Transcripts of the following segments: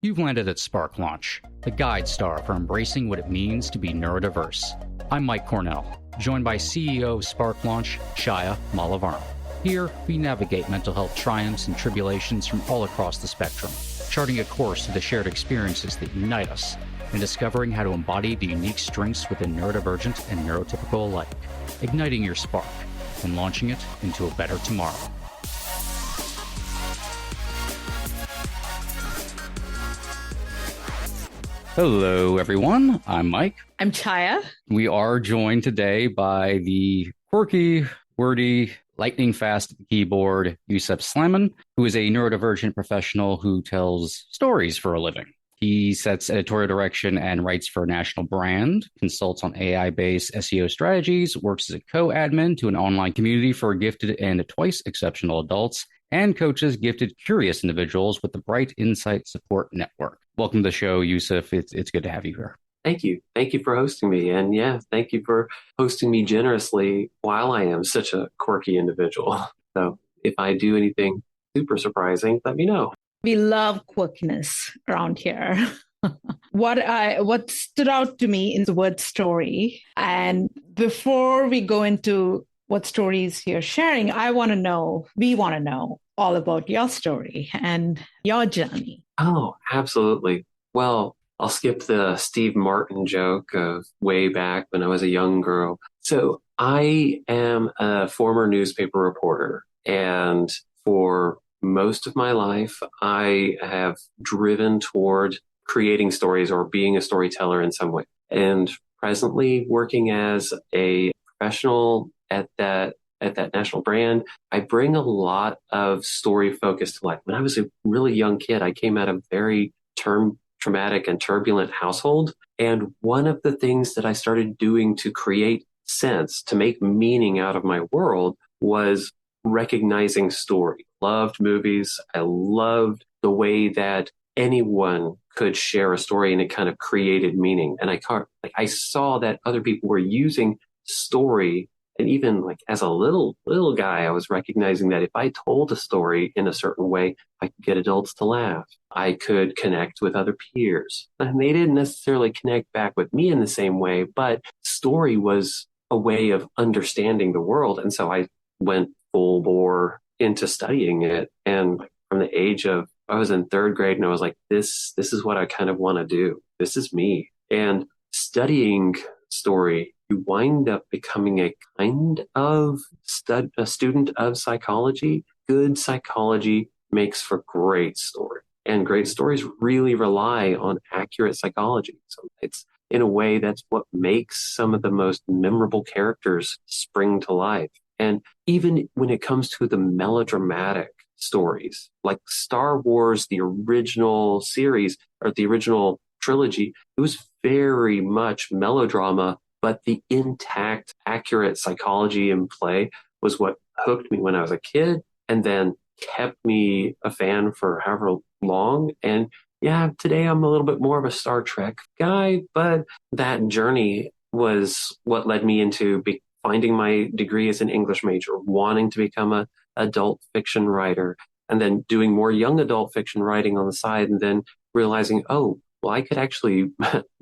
You've landed at Spark Launch, the guide star for embracing what it means to be neurodiverse. I'm Mike Cornell, joined by CEO of Spark Launch, Chaya. Here, we navigate mental health triumphs and tribulations from all across the spectrum, charting a course to the shared experiences that unite us, and discovering how to embody the unique strengths within neurodivergent and neurotypical alike, igniting your spark and launching it into a better tomorrow. Hello, everyone. I'm Mike. I'm Chaya. We are joined today by the quirky, wordy, lightning-fast keyboard, Youssef Sleiman, who is a neurodivergent professional who tells stories for a living. He sets editorial direction and writes for a national brand, consults on AI-based SEO strategies, works as a co-admin to an online community for gifted and twice exceptional adults, and coaches gifted, curious individuals with the Bright Insight Support Network. Welcome to the show, Yousef. It's good to have you here. Thank you. Thank you for hosting me. And yeah, thank you for hosting me generously while I am such a quirky individual. So if I do anything super surprising, let me know. We love quirkiness around here. What stood out to me is the word story. And before we go into what stories you're sharing, we want to know all about your story and your journey. Oh, absolutely. Well, I'll skip the Steve Martin joke of way back when I was a young girl. So I am a former newspaper reporter, and for most of my life, I have driven toward creating stories or being a storyteller in some way. And presently working as a professional at that national brand, I bring a lot of story focus to life. When I was a really young kid, I came out of a very traumatic and turbulent household. And one of the things that I started doing to create sense, to make meaning out of my world, was recognizing story. Loved movies. I loved the way that anyone could share a story and it kind of created meaning. And I saw that other people were using story. And even like as a little guy, I was recognizing that if I told a story in a certain way, I could get adults to laugh. I could connect with other peers. And they didn't necessarily connect back with me in the same way, but story was a way of understanding the world. And so I went full bore into studying it. And from the age of, I was in third grade and I was like, this is what I kind of want to do. This is me. And studying story, you wind up becoming a kind of a student of psychology. Good psychology makes for great story. And great stories really rely on accurate psychology. So it's in a way that's what makes some of the most memorable characters spring to life. And even when it comes to the melodramatic stories, like Star Wars, the original series or the original trilogy, it was very much melodrama, but the intact, accurate psychology in play was what hooked me when I was a kid and then kept me a fan for however long. And yeah, today I'm a little bit more of a Star Trek guy, but that journey was what led me into finding my degree as an English major, wanting to become an adult fiction writer, and then doing more young adult fiction writing on the side, and then realizing, oh, well, I could actually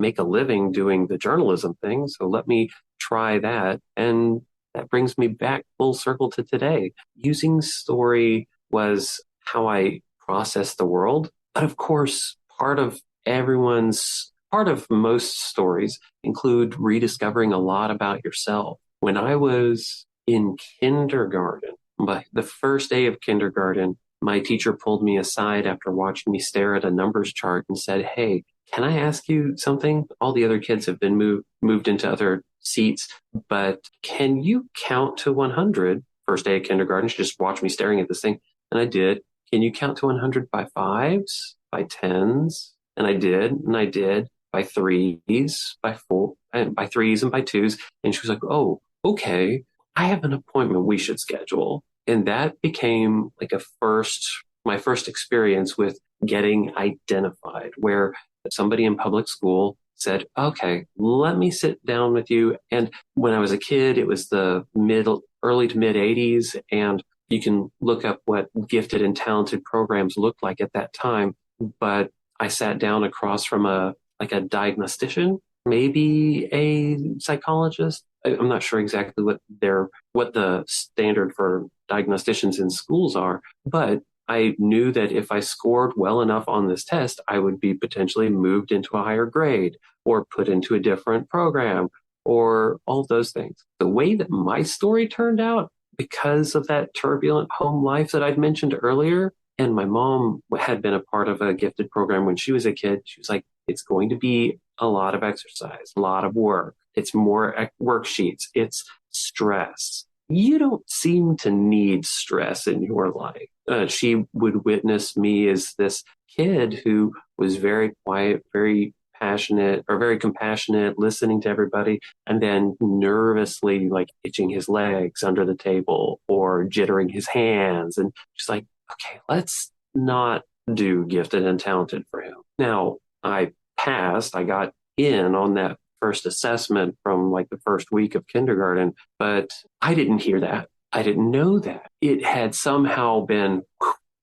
make a living doing the journalism thing. So let me try that. And that brings me back full circle to today. Using story was how I process the world. But of course, part of most stories include rediscovering a lot about yourself. When I was in kindergarten, by the first day of kindergarten, my teacher pulled me aside after watching me stare at a numbers chart and said, "Hey, can I ask you something? All the other kids have been moved into other seats, but can you count to 100? First day of kindergarten, she just watched me staring at this thing. And I did. Can you count to 100 by fives, by tens? And I did by threes, by four, and by threes and by twos. And she was like, "Oh, okay, I have an appointment we should schedule." And that became like my first experience with getting identified, where somebody in public school said, "Okay, let me sit down with you." And when I was a kid, it was the early to mid 80s. And you can look up what gifted and talented programs looked like at that time. But I sat down across from a diagnostician, maybe a psychologist. I'm not sure exactly what the standard for diagnosticians in schools are, but I knew that if I scored well enough on this test, I would be potentially moved into a higher grade or put into a different program or all those things. The way that my story turned out, because of that turbulent home life that I'd mentioned earlier, and my mom had been a part of a gifted program when she was a kid, she was like, it's going to be a lot of exercise, a lot of work. It's more worksheets. It's stress. You don't seem to need stress in your life. She would witness me as this kid who was very quiet, very passionate or very compassionate, listening to everybody, and then nervously like itching his legs under the table or jittering his hands. And she's like, okay, let's not do gifted and talented for him. Now, I got in on that first assessment from like the first week of kindergarten, but I didn't hear that. I didn't know that. It had somehow been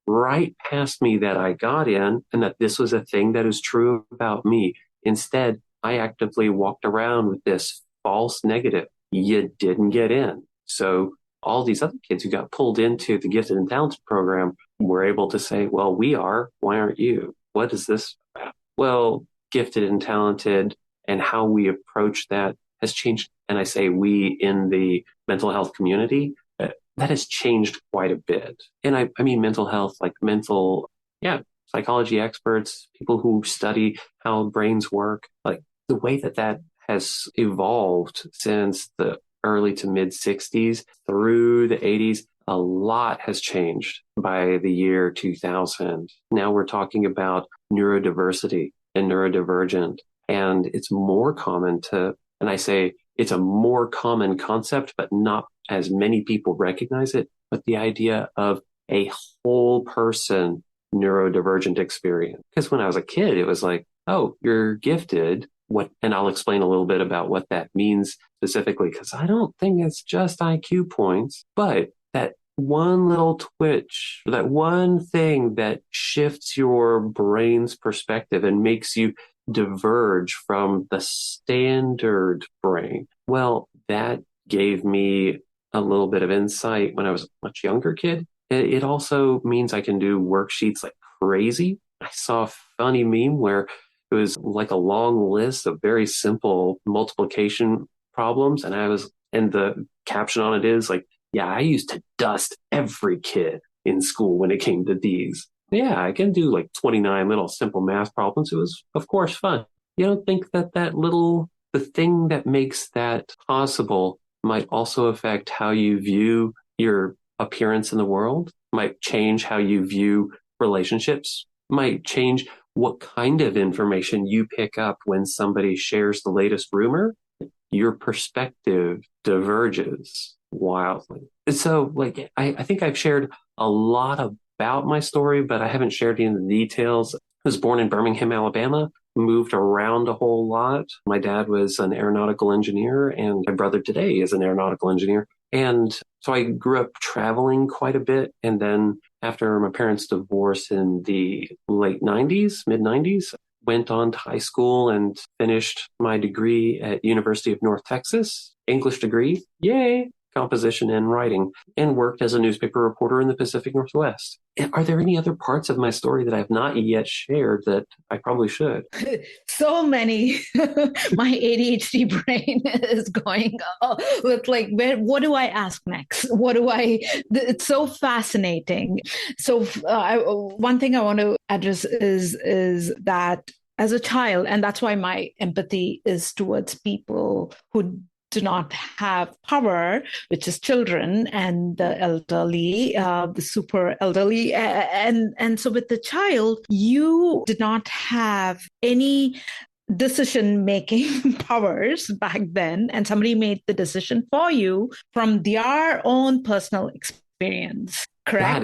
right past me that I got in and that this was a thing that is true about me. Instead, I actively walked around with this false negative. You didn't get in. So all these other kids who got pulled into the gifted and talented program were able to say, well, we are. Why aren't you? What is this about? Well, gifted and talented and how we approach that has changed. And I say we in the mental health community, that has changed quite a bit. And I mean mental health, like psychology experts, people who study how brains work, like the way that has evolved since the early to mid 60s through the 80s, a lot has changed by the year 2000. Now we're talking about neurodiversity and neurodivergent, and it's more common and I say it's a more common concept, but not as many people recognize it, but the idea of a whole person neurodivergent experience. Because when I was a kid, it was like, oh, you're gifted. And I'll explain a little bit about what that means specifically, because I don't think it's just IQ points, but that one little twitch, that one thing that shifts your brain's perspective and makes you diverge from the standard brain. Well, that gave me a little bit of insight when I was a much younger kid. It also means I can do worksheets like crazy. I saw a funny meme where it was like a long list of very simple multiplication problems. And the caption on it is like, yeah, I used to dust every kid in school when it came to these. Yeah, I can do like 29 little simple math problems. It was, of course, fun. You don't think that the thing that makes that possible might also affect how you view your appearance in the world, might change how you view relationships, might change what kind of information you pick up when somebody shares the latest rumor. Your perspective diverges wildly. So, like, I think I've shared a lot about my story, but I haven't shared any of the details. I was born in Birmingham, Alabama, moved around a whole lot. My dad was an aeronautical engineer, and my brother today is an aeronautical engineer. And so I grew up traveling quite a bit. And then after my parents' divorce in the late 90s, mid 90s, went on to high school and finished my degree at University of North Texas, English degree, yay, composition and writing, and worked as a newspaper reporter in the Pacific Northwest. Are there any other parts of my story that I've not yet shared that I probably should? So many. My ADHD brain is going with like, what do I ask next? It's so fascinating. So one thing I want to address is that as a child, and that's why my empathy is towards people who do not have power, which is children and the elderly, the super elderly. And so with the child, you did not have any decision-making powers back then, and somebody made the decision for you from their own personal experience, correct?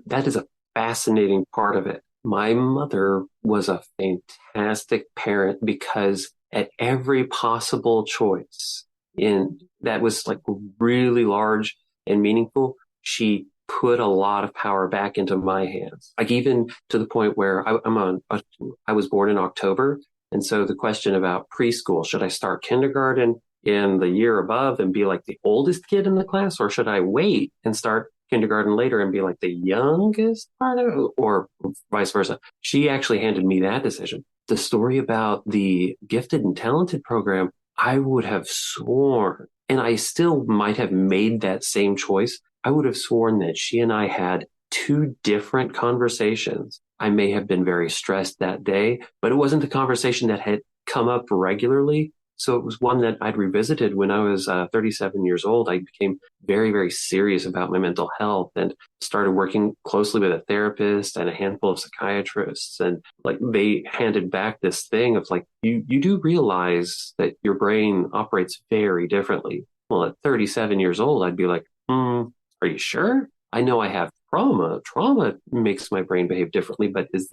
That is a fascinating part of it. My mother was a fantastic parent because at every possible choice that was like really large and meaningful, she put a lot of power back into my hands. Like even to the point where I was born in October. And so the question about preschool, should I start kindergarten in the year above and be like the oldest kid in the class, or should I wait and start kindergarten later and be like the youngest part of it, or vice versa? She actually handed me that decision. The story about the gifted and talented program, I would have sworn, and I still might have made that same choice. I would have sworn that she and I had two different conversations. I may have been very stressed that day, but it wasn't a conversation that had come up regularly. So it was one that I'd revisited when I was 37 years old. I became very, very serious about my mental health and started working closely with a therapist and a handful of psychiatrists. And like they handed back this thing of like, you do realize that your brain operates very differently. Well, at 37 years old, I'd be like, are you sure? I know I have trauma. Trauma makes my brain behave differently, but is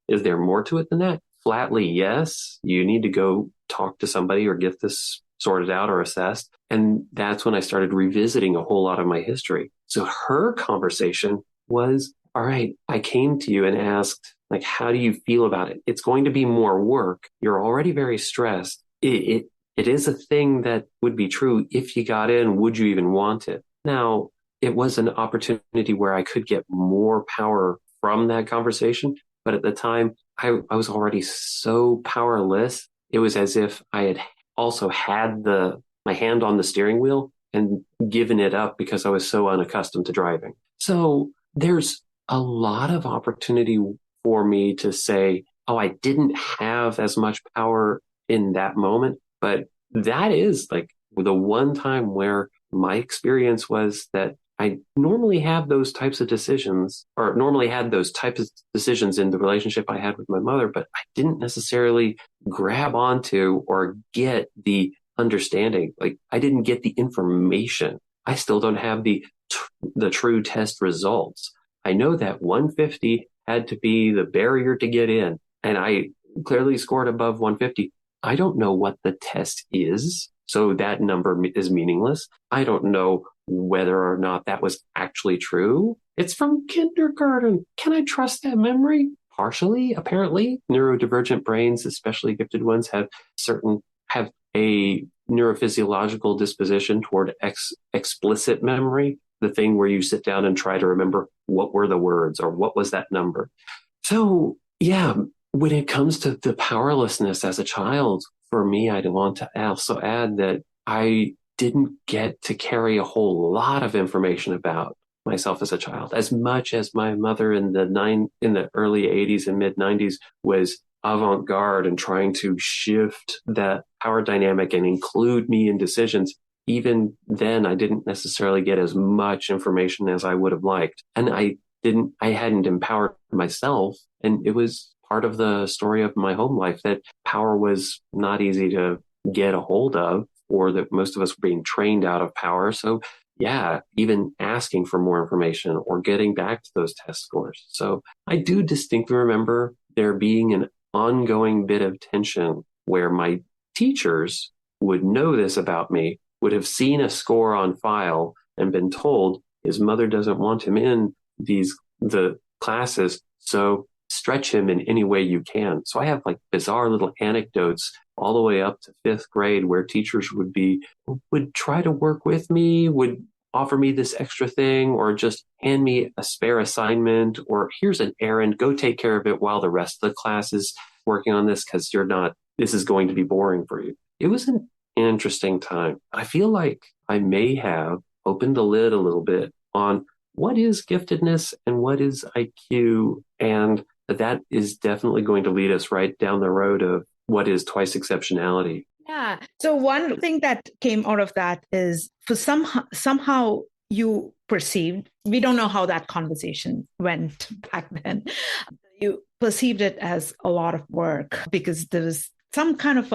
there more to it than that? Flatly, yes. You need to go talk to somebody or get this sorted out or assessed. And that's when I started revisiting a whole lot of my history. So her conversation was, all right, I came to you and asked, like, how do you feel about it? It's going to be more work. You're already very stressed. It is a thing that would be true if you got in. Would you even want it? Now, it was an opportunity where I could get more power from that conversation. But at the time, I was already so powerless. It was as if I had also had my hand on the steering wheel and given it up because I was so unaccustomed to driving. So there's a lot of opportunity for me to say, oh, I didn't have as much power in that moment. But that is like the one time where my experience was that I normally have those types of decisions, or normally had those types of decisions in the relationship I had with my mother, but I didn't necessarily grab onto or get the understanding. Like I didn't get the information. I still don't have the true test results. I know that 150 had to be the barrier to get in, and I clearly scored above 150. I don't know what the test is, so that number is meaningless. I don't know whether or not that was actually true. It's from kindergarten. Can I trust that memory? Partially, apparently. Neurodivergent brains, especially gifted ones, have a neurophysiological disposition toward explicit memory, the thing where you sit down and try to remember what were the words or what was that number. So yeah, when it comes to the powerlessness as a child, for me, I'd want to also add that I didn't get to carry a whole lot of information about myself as a child. As much as my mother in the early 80s and mid 90s was avant-garde and trying to shift that power dynamic and include me in decisions, even then I didn't necessarily get as much information as I would have liked. And I hadn't empowered myself. And it was part of the story of my home life that power was not easy to get a hold of, or that most of us were being trained out of power. So yeah, even asking for more information or getting back to those test scores. So I do distinctly remember there being an ongoing bit of tension where my teachers would know this about me, would have seen a score on file and been told his mother doesn't want him in the classes, so stretch him in any way you can. So I have like bizarre little anecdotes all the way up to 5th grade where teachers would try to work with me, would offer me this extra thing, or just hand me a spare assignment, or here's an errand, go take care of it while the rest of the class is working on this because this is going to be boring for you. It was an interesting time. I feel like I may have opened the lid a little bit on what is giftedness and what is IQ, and that is definitely going to lead us right down the road of what is twice exceptionality. Yeah. So one thing that came out of that is for somehow you perceived, we don't know how that conversation went back then. You perceived it as a lot of work because there was some kind of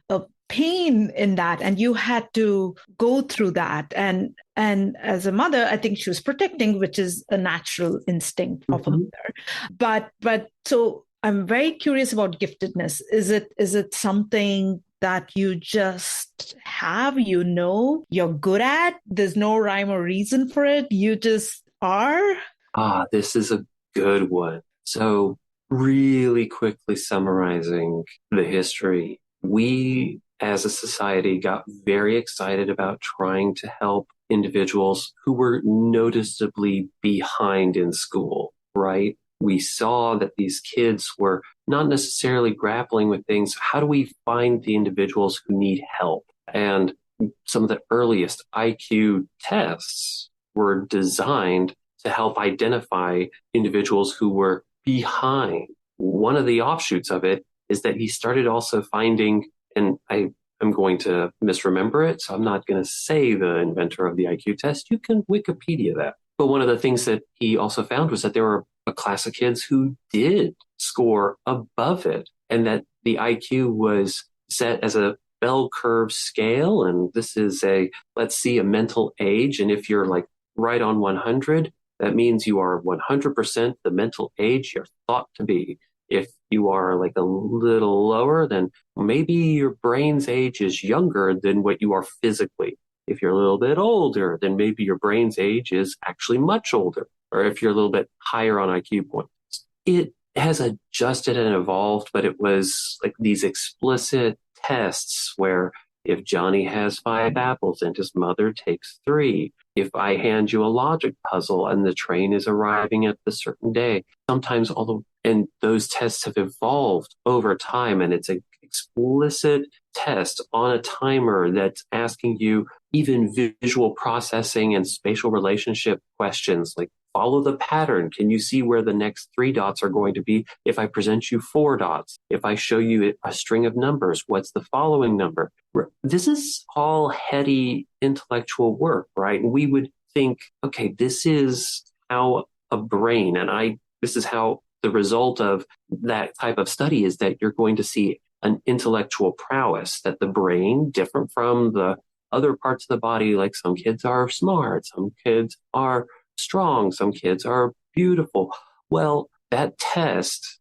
a pain in that, and you had to go through that. And as a mother, I think she was protecting, which is a natural instinct of a mother. But so I'm very curious about giftedness. Is it something that you just have, you're good at? There's no rhyme or reason for it. You just are? This is a good one. So really quickly summarizing the history, we as a society got very excited about trying to help individuals who were noticeably behind in school, right? We saw that these kids were not necessarily grappling with things. How do we find the individuals who need help? And some of the earliest IQ tests were designed to help identify individuals who were behind. One of the offshoots of it is that he started also finding, and I'm going to misremember it, so I'm not going to say the inventor of the IQ test. You can Wikipedia that. But one of the things that he also found was that there were a class of kids who did score above it, and that the IQ was set as a bell curve scale. And this is let's see, a mental age. And if you're like right on 100, that means you are 100% the mental age you're thought to be. If you are like a little lower, then maybe your brain's age is younger than what you are physically. If you're a little bit older, then maybe your brain's age is actually much older. Or if you're a little bit higher on IQ points. It has adjusted and evolved, but it was like these explicit tests where if Johnny has 5 apples and his mother takes 3, if I hand you a logic puzzle and the train is arriving at the certain day, sometimes and those tests have evolved over time, and it's an explicit test on a timer that's asking you even visual processing and spatial relationship questions like, follow the pattern. Can you see where the next 3 dots are going to be if I present you 4 dots? If I show you a string of numbers, what's the following number? This is all heady intellectual work, right? And we would think, okay, this is how a brain, this is how the result of that type of study is that you're going to see an intellectual prowess, that the brain, different from the other parts of the body, like some kids are smart, some kids are strong, some kids are beautiful. Well, that test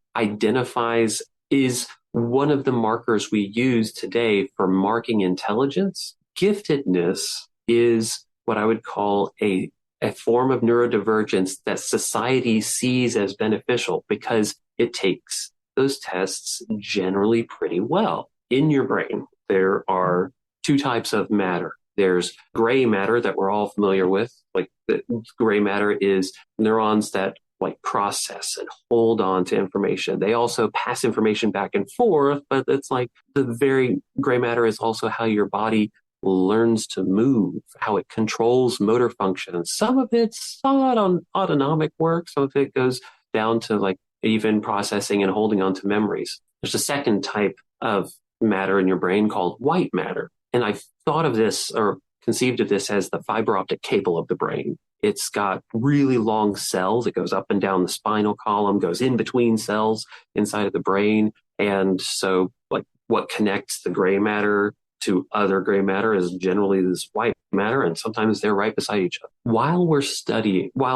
is one of the markers we use today for marking intelligence. Giftedness is what I would call a form of neurodivergence that society sees as beneficial because it takes those tests generally pretty well. In your brain, there are 2 types of matter. There's gray matter that we're all familiar with. Like the gray matter is neurons that like process and hold on to information. They also pass information back and forth, but it's like the very gray matter is also how your body learns to move, how it controls motor functions. Some of it's somewhat on autonomic work. Some of it goes down to like even processing and holding on to memories. There's a second type of matter in your brain called white matter. And I've thought of this or conceived of this as the fiber optic cable of the brain. It's got really long cells. It goes up and down the spinal column, goes in between cells inside of the brain. And so like what connects the gray matter to other gray matter is generally this white matter. And sometimes they're right beside each other. While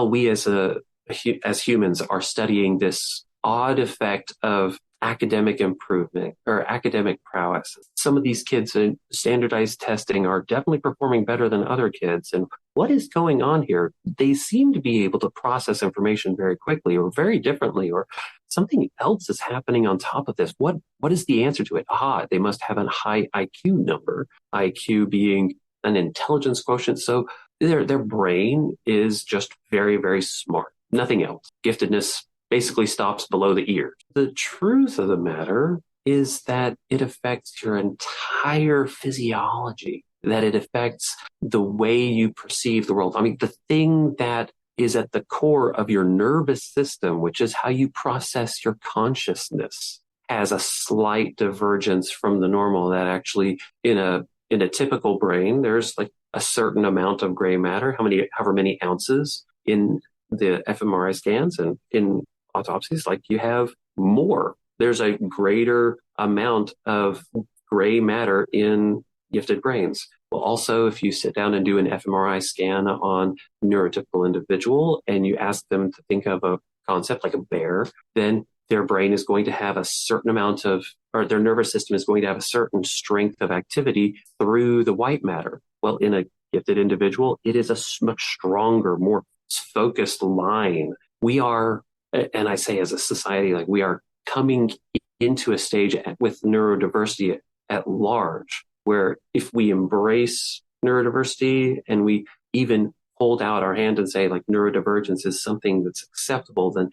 we as humans are studying this odd effect of academic improvement or academic prowess, some of these kids in standardized testing are definitely performing better than other kids. And what is going on here? They seem to be able to process information very quickly or very differently, or something else is happening on top of this. What is the answer to it? They must have a high IQ number, IQ being an intelligence quotient. So their brain is just very, very smart. Nothing else. Giftedness basically stops below the ears. The truth of the matter is that it affects your entire physiology, that it affects the way you perceive the world. I mean, the thing that is at the core of your nervous system, which is how you process your consciousness, has a slight divergence from the normal. That actually in a typical brain, there's like a certain amount of gray matter, however many ounces in the fMRI scans, and in autopsies, like you have more. There's a greater amount of gray matter in gifted brains. Well, also, if you sit down and do an fMRI scan on a neurotypical individual and you ask them to think of a concept like a bear, then their brain is going to have a certain amount of, or their nervous system is going to have a certain strength of activity through the white matter. Well, in a gifted individual, it is a much stronger, more focused line. We are, and I say as a society, like we are coming into a stage with neurodiversity at large, where if we embrace neurodiversity and we even hold out our hand and say like neurodivergence is something that's acceptable, then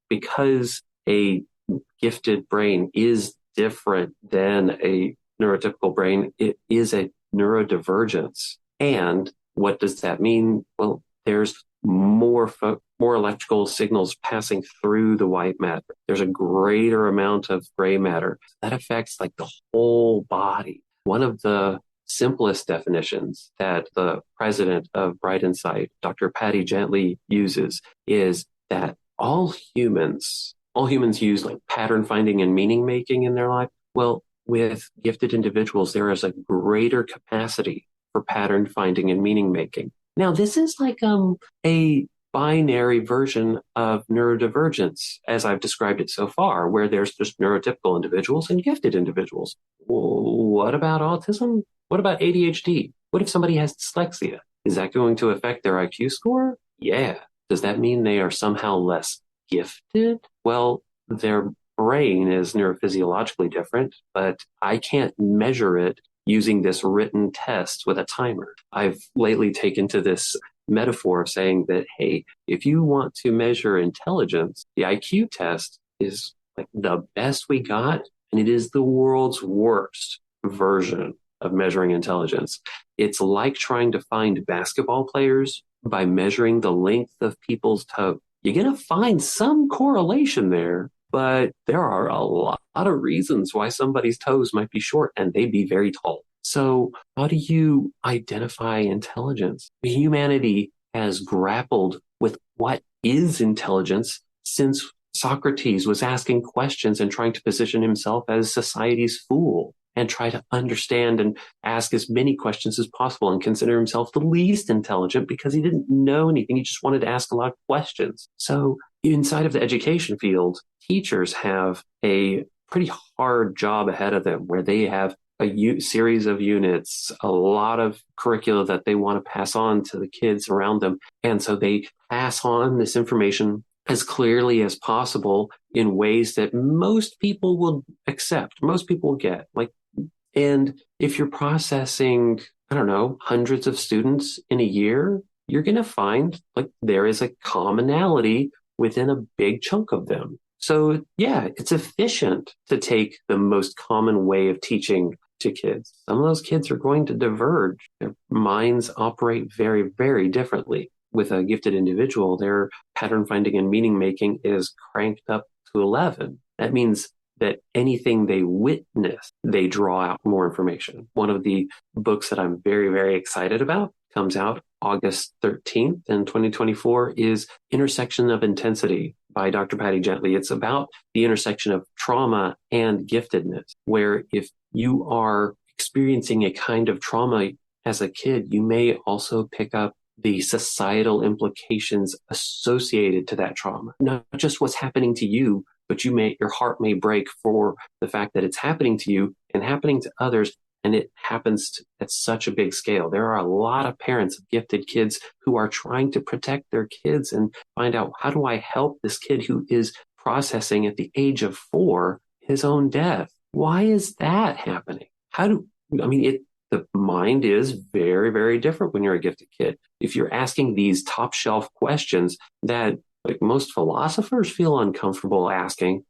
because a gifted brain is different than a neurotypical brain, it is a neurodivergence. And what does that mean? Well, there's more electrical signals passing through the white matter. There's a greater amount of gray matter that affects like the whole body. One of the simplest definitions that the president of Bright Insight, Dr. Patty Gently, uses is that all humans use like pattern finding and meaning making in their life. Well, with gifted individuals, there is a greater capacity for pattern finding and meaning making. Now, this is like a binary version of neurodivergence, as I've described it so far, where there's just neurotypical individuals and gifted individuals. What about autism? What about ADHD? What if somebody has dyslexia? Is that going to affect their IQ score? Yeah. Does that mean they are somehow less gifted? Well, their brain is neurophysiologically different, but I can't measure it using this written test with a timer. I've lately taken to this metaphor of saying that, hey, if you want to measure intelligence, the IQ test is like the best we got, and it is the world's worst version of measuring intelligence. It's like trying to find basketball players by measuring the length of people's toes. You're going to find some correlation there, but there are a lot of reasons why somebody's toes might be short and they'd be very tall. So how do you identify intelligence? Humanity has grappled with what is intelligence since Socrates was asking questions and trying to position himself as society's fool and try to understand and ask as many questions as possible and consider himself the least intelligent because he didn't know anything. He just wanted to ask a lot of questions. So inside of the education field, teachers have a pretty hard job ahead of them where they have a series of units, a lot of curricula that they want to pass on to the kids around them. And so they pass on this information as clearly as possible in ways that most people will accept, most people will get. And if you're processing, I don't know, hundreds of students in a year, you're going to find like there is a commonality within a big chunk of them. So yeah, it's efficient to take the most common way of teaching to kids. Some of those kids are going to diverge. Their minds operate very, very differently. With a gifted individual, their pattern finding and meaning making is cranked up to 11. That means that anything they witness, they draw out more information. One of the books that I'm very, very excited about comes out August 13th in 2024 is Intersection of Intensity by Dr. Patty Gently. It's about the intersection of trauma and giftedness, where if you are experiencing a kind of trauma as a kid, you may also pick up the societal implications associated to that trauma. Not just what's happening to you, but your heart may break for the fact that it's happening to you and happening to others. And it happens at such a big scale. There are a lot of parents of gifted kids who are trying to protect their kids and find out, how do I help this kid who is processing at the age of 4 his own death? Why is that happening? The mind is very, very different when you're a gifted kid. If you're asking these top shelf questions that like most philosophers feel uncomfortable asking,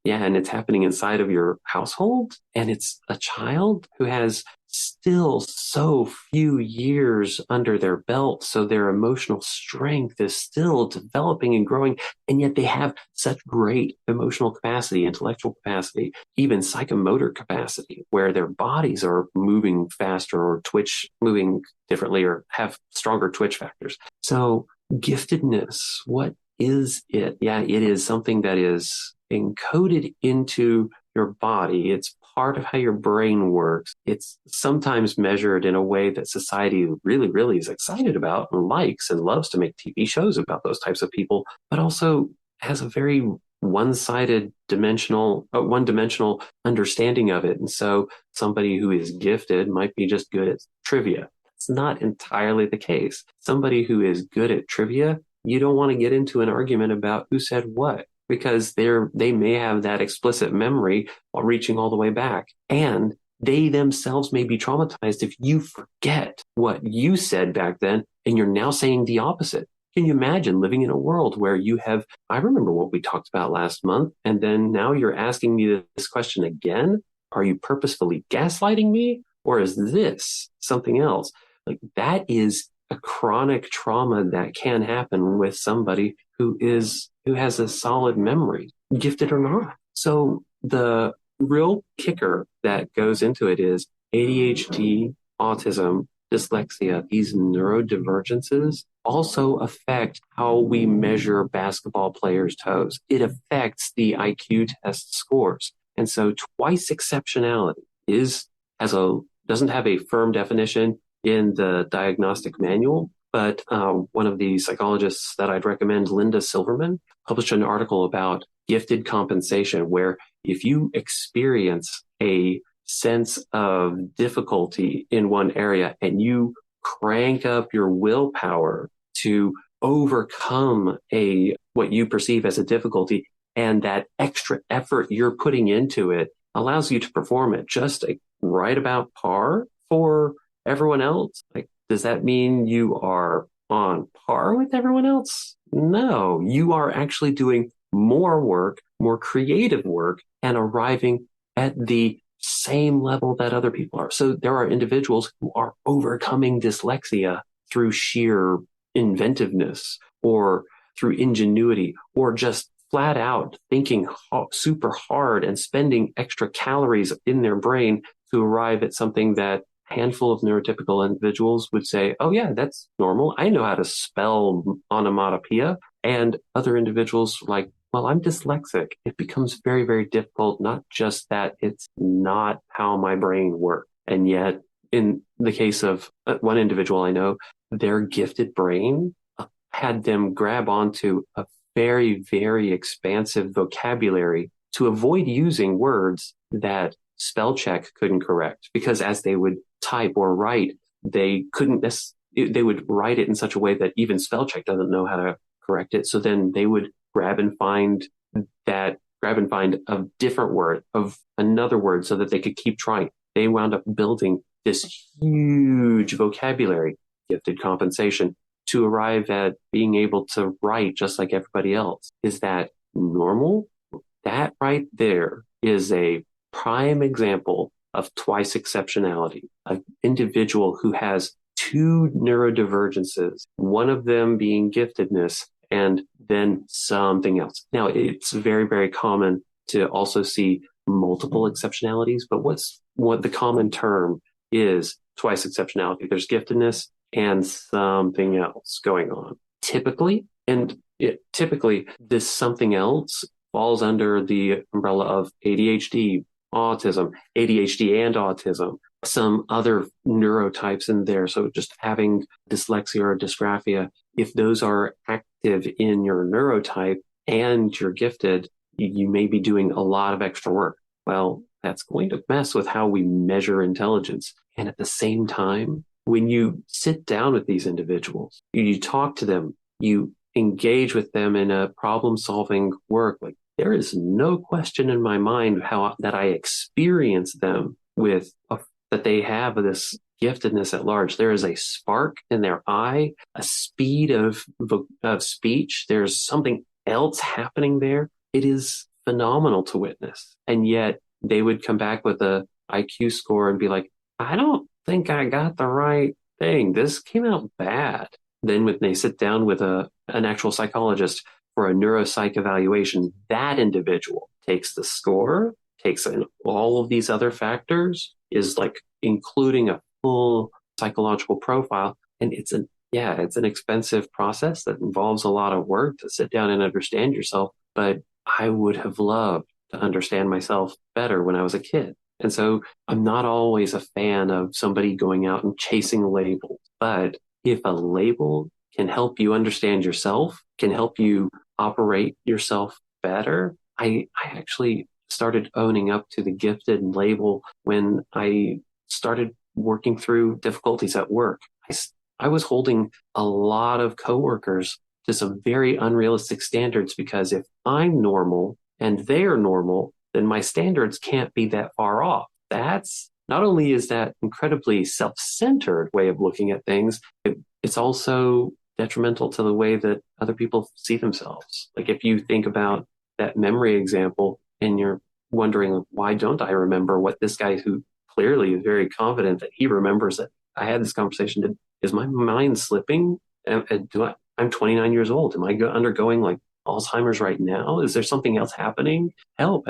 yeah, and it's happening inside of your household, and it's a child who has still so few years under their belt, so their emotional strength is still developing and growing, and yet they have such great emotional capacity, intellectual capacity, even psychomotor capacity, where their bodies are moving faster or moving differently or have stronger twitch factors. So giftedness, what is it? Yeah, it is something that is encoded into your body. It's part of how your brain works. It's sometimes measured in a way that society really, really is excited about and likes and loves to make TV shows about those types of people, but also has a very one-dimensional understanding of it. And so somebody who is gifted might be just good at trivia. It's not entirely the case. Somebody who is good at trivia, you don't want to get into an argument about who said what, because they may have that explicit memory while reaching all the way back. And they themselves may be traumatized if you forget what you said back then and you're now saying the opposite. Can you imagine living in a world where I remember what we talked about last month, and then now you're asking me this question again? Are you purposefully gaslighting me? Or is this something else? Like, that is a chronic trauma that can happen with somebody who has a solid memory, gifted or not. So the real kicker that goes into it is ADHD, autism, dyslexia, these neurodivergences also affect how we measure basketball players' toes. It affects the IQ test scores. And so twice exceptionality doesn't have a firm definition in the diagnostic manual, but one of the psychologists that I'd recommend, Linda Silverman, published an article about gifted compensation, where if you experience a sense of difficulty in one area and you crank up your willpower to overcome what you perceive as a difficulty, and that extra effort you're putting into it allows you to perform at just right about par for everyone else. Like, does that mean you are on par with everyone else? No, you are actually doing more work, more creative work, and arriving at the same level that other people are. So there are individuals who are overcoming dyslexia through sheer inventiveness or through ingenuity, or just flat out thinking super hard and spending extra calories in their brain to arrive at something that a handful of neurotypical individuals would say, oh yeah, that's normal. I know how to spell onomatopoeia. And other individuals like, well, I'm dyslexic. It becomes very, very difficult. Not just that, it's not how my brain works. And yet, in the case of one individual I know, their gifted brain had them grab onto a very, very expansive vocabulary to avoid using words that spell check couldn't correct. Because as they would type or write, they would write it in such a way that even spell check doesn't know how to correct it. So then they would grab and find a different word, of another word, so that they could keep trying. They wound up building this huge vocabulary, gifted compensation, to arrive at being able to write just like everybody else. Is that normal? That right there is a prime example of twice exceptionality. An individual who has two neurodivergences, one of them being giftedness, and then something else. Now, it's very, very common to also see multiple exceptionalities, but what the common term is twice exceptionality. There's giftedness and something else going on. Typically, this something else falls under the umbrella of ADHD, autism, ADHD and autism, some other neurotypes in there. So just having dyslexia or dysgraphia, if those are active in your neurotype and you're gifted, you may be doing a lot of extra work. Well, that's going to mess with how we measure intelligence. And at the same time, when you sit down with these individuals, you talk to them, you engage with them in a problem-solving work, like, there is no question in my mind that I experience them with that they have this giftedness at large. There is a spark in their eye, a speed of speech. There's something else happening there. It is phenomenal to witness. And yet they would come back with a IQ score and be like, I don't think I got the right thing. This came out bad. Then when they sit down with an actual psychologist for a neuropsych evaluation, that individual takes the score, takes in all of these other factors, is like including a full psychological profile. And it's an expensive process that involves a lot of work to sit down and understand yourself. But I would have loved to understand myself better when I was a kid. And so I'm not always a fan of somebody going out and chasing labels. But if a label can help you understand yourself, can help you operate yourself better, I actually started owning up to the gifted label when I started working through difficulties at work. I was holding a lot of coworkers to some very unrealistic standards, because if I'm normal and they're normal, then my standards can't be that far off. That's not only is that incredibly self-centered way of looking at things, it's also detrimental to the way that other people see themselves. Like if you think about that memory example and you're wondering, why don't I remember what this guy who clearly is very confident that he remembers that I had this conversation, is my mind slipping? I'm 29 years old. Am I undergoing like Alzheimer's right now? Is there something else happening? Help.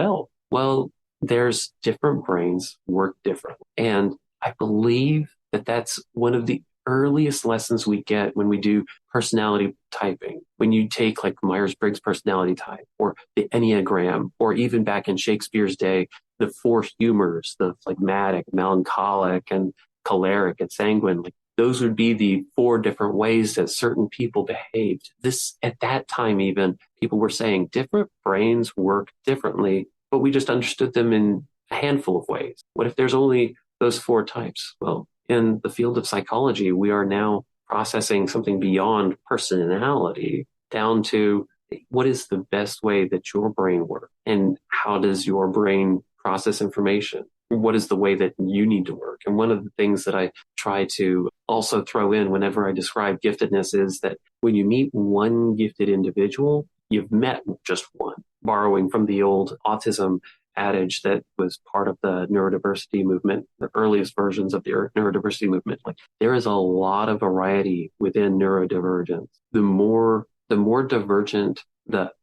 Well, there's different brains work differently. And I believe that that's one of the earliest lessons we get when we do personality typing. When you take like Myers-Briggs personality type or the Enneagram, or even back in Shakespeare's day, the four humors, the phlegmatic, melancholic, and choleric and sanguine, like those would be the four different ways that certain people behaved. This, at that time, even people were saying different brains work differently, but we just understood them in a handful of ways. What if there's only those four types? Well, in the field of psychology, we are now processing something beyond personality down to what is the best way that your brain works, and how does your brain process information? What is the way that you need to work? And one of the things that I try to also throw in whenever I describe giftedness is that when you meet one gifted individual, you've met just one. Borrowing from the old autism adage that was part of the neurodiversity movement, the earliest versions of the neurodiversity movement, like there is a lot of variety within neurodivergence. The more divergent that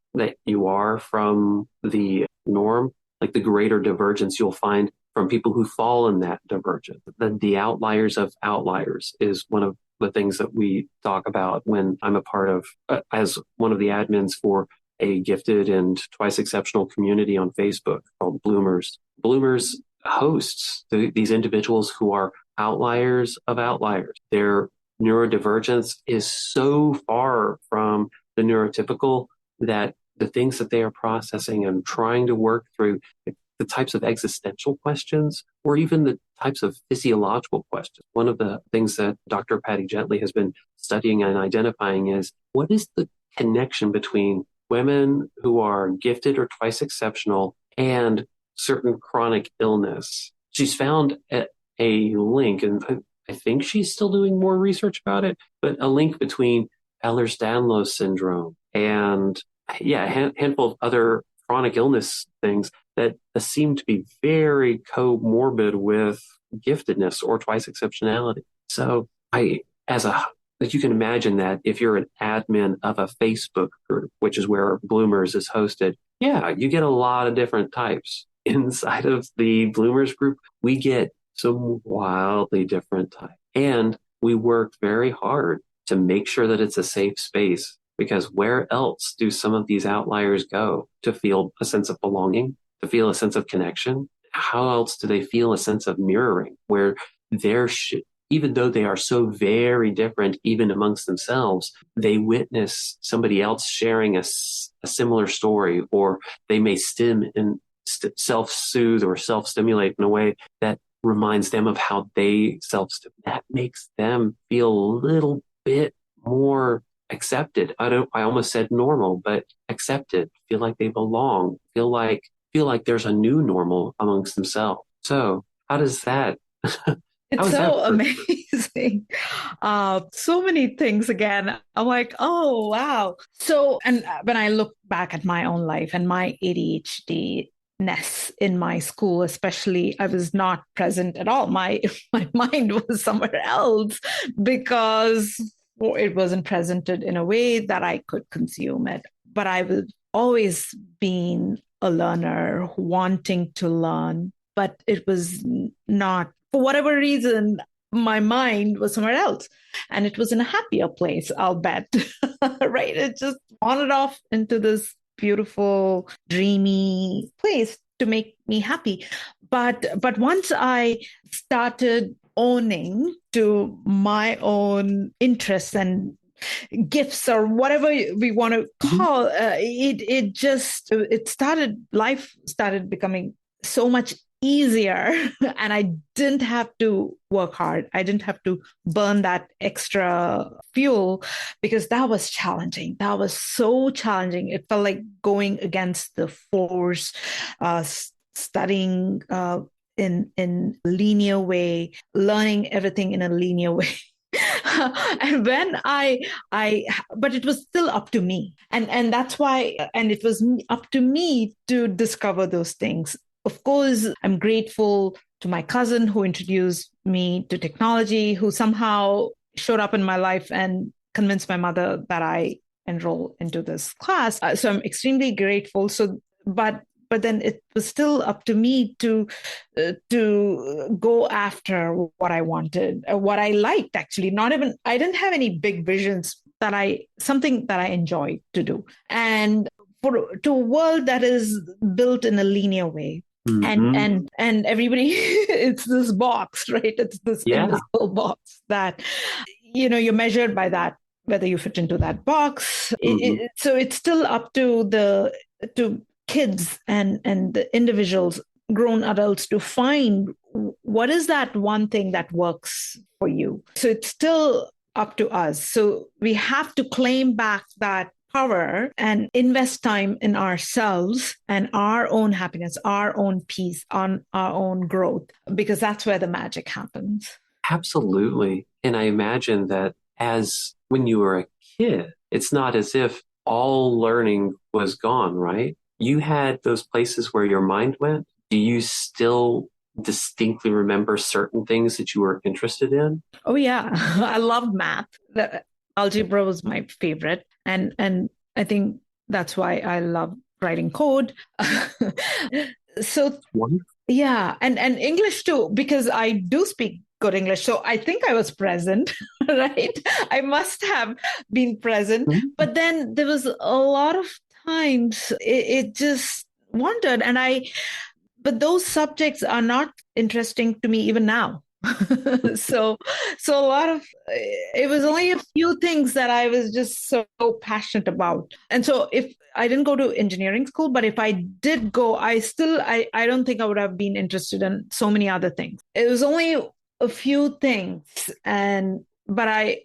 you are from the norm, like the greater divergence you'll find from people who fall in that divergence. The outliers of outliers is one of the things that we talk about when I'm a part of, as one of the admins for a gifted and twice exceptional community on Facebook called Bloomers. Bloomers hosts these individuals who are outliers of outliers. Their neurodivergence is so far from the neurotypical that the things that they are processing and trying to work through, the types of existential questions, or even the types of physiological questions. One of the things that Dr. Patty Gently has been studying and identifying is, what is the connection between women who are gifted or twice exceptional and certain chronic illness? She's found a link, and I think she's still doing more research about it, but a link between Ehlers-Danlos syndrome and a handful of other chronic illness things that seem to be very comorbid with giftedness or twice exceptionality. So as you can imagine that if you're an admin of a Facebook group, which is where Bloomers is hosted, you get a lot of different types. Inside of the Bloomers group, we get some wildly different types. And we work very hard to make sure that it's a safe space, because where else do some of these outliers go to feel a sense of belonging, to feel a sense of connection? How else do they feel a sense of mirroring, where even though they are so very different, even amongst themselves, they witness somebody else sharing a similar story, or they may self-soothe or self-stimulate in a way that reminds them of how they self-stimulate. That makes them feel a little bit more accepted. I almost said normal, but accepted, feel like they belong, feel like there's a new normal amongst themselves. So how does that It's so amazing. So many things again. I'm like, oh, wow. So, and when I look back at my own life and my ADHD-ness in my school, especially, I was not present at all. My mind was somewhere else because it wasn't presented in a way that I could consume it. But I was always been a learner, wanting to learn, but it was not, for whatever reason, my mind was somewhere else. And it was in a happier place, I'll bet. Right? It just wandered off into this beautiful, dreamy place to make me happy. But once I started owning to my own interests and gifts, or whatever we want to call life started becoming so much easier and I didn't have to work hard. I didn't have to burn that extra fuel because that was challenging. That was so challenging. It felt like going against the force, studying in linear way, learning everything in a linear way. And when but it was still up to me. And that's why, and it was up to me to discover those things. Of course, I'm grateful to my cousin who introduced me to technology, who somehow showed up in my life and convinced my mother that I enroll into this class. So I'm extremely grateful. But then it was still up to me to go after what I wanted, what I liked. Actually, I didn't have any big visions, something that I enjoyed to do, and to a world that is built in a linear way. Mm-hmm. And everybody, it's this box, right? It's this invisible box that you're measured by that, whether you fit into that box. Mm-hmm. So it's still up to kids and the individuals, grown adults, to find what is that one thing that works for you. So it's still up to us. So we have to claim back that power and invest time in ourselves and our own happiness, our own peace, on our own growth, because that's where the magic happens. Absolutely. And I imagine that as when you were a kid, it's not as if all learning was gone, right? You had those places where your mind went. Do you still distinctly remember certain things that you were interested in? Oh, yeah. I loved math. The algebra was my favorite. And I think that's why I love writing code. So, Wonderful. yeah. And English too, because I do speak good English. So I think I was present, right? I must have been present. Mm-hmm. But then there was a lot of times it just wandered. But those subjects are not interesting to me even now. so a lot of it was only a few things that I was just so passionate about. And so if I didn't go to engineering school, but if I did go, I don't think I would have been interested in so many other things. It was only a few things. But I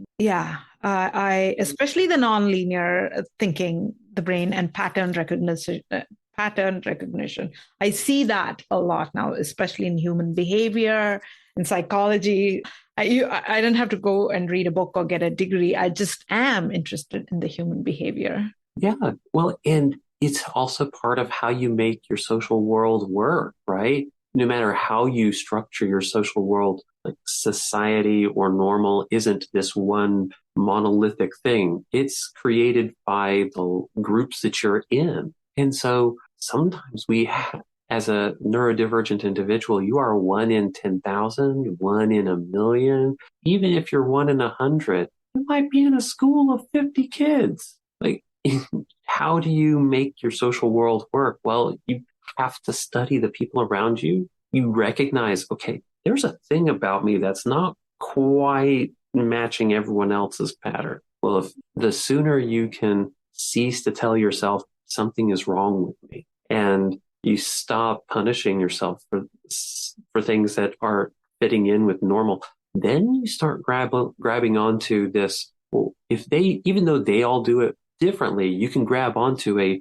especially the nonlinear thinking, the brain, and pattern recognition. I see that a lot now, especially in human behavior and psychology. I don't have to go and read a book or get a degree. I just am interested in the human behavior. Yeah. Well, and it's also part of how you make your social world work, right? No matter how you structure your social world, like society or normal isn't this one monolithic thing. It's created by the groups that you're in. And so sometimes as a neurodivergent individual, you are 1 in 10,000, 1 in a million. Even if you're 1 in 100, you might be in a school of 50 kids. Like, how do you make your social world work? Well, you have to study the people around you. You recognize, okay, there's a thing about me that's not quite matching everyone else's pattern. Well, if the sooner you can cease to tell yourself something is wrong with me, and you stop punishing yourself for things that are fitting in with normal, then you start grabbing onto this. Well, even though they all do it differently, you can grab onto a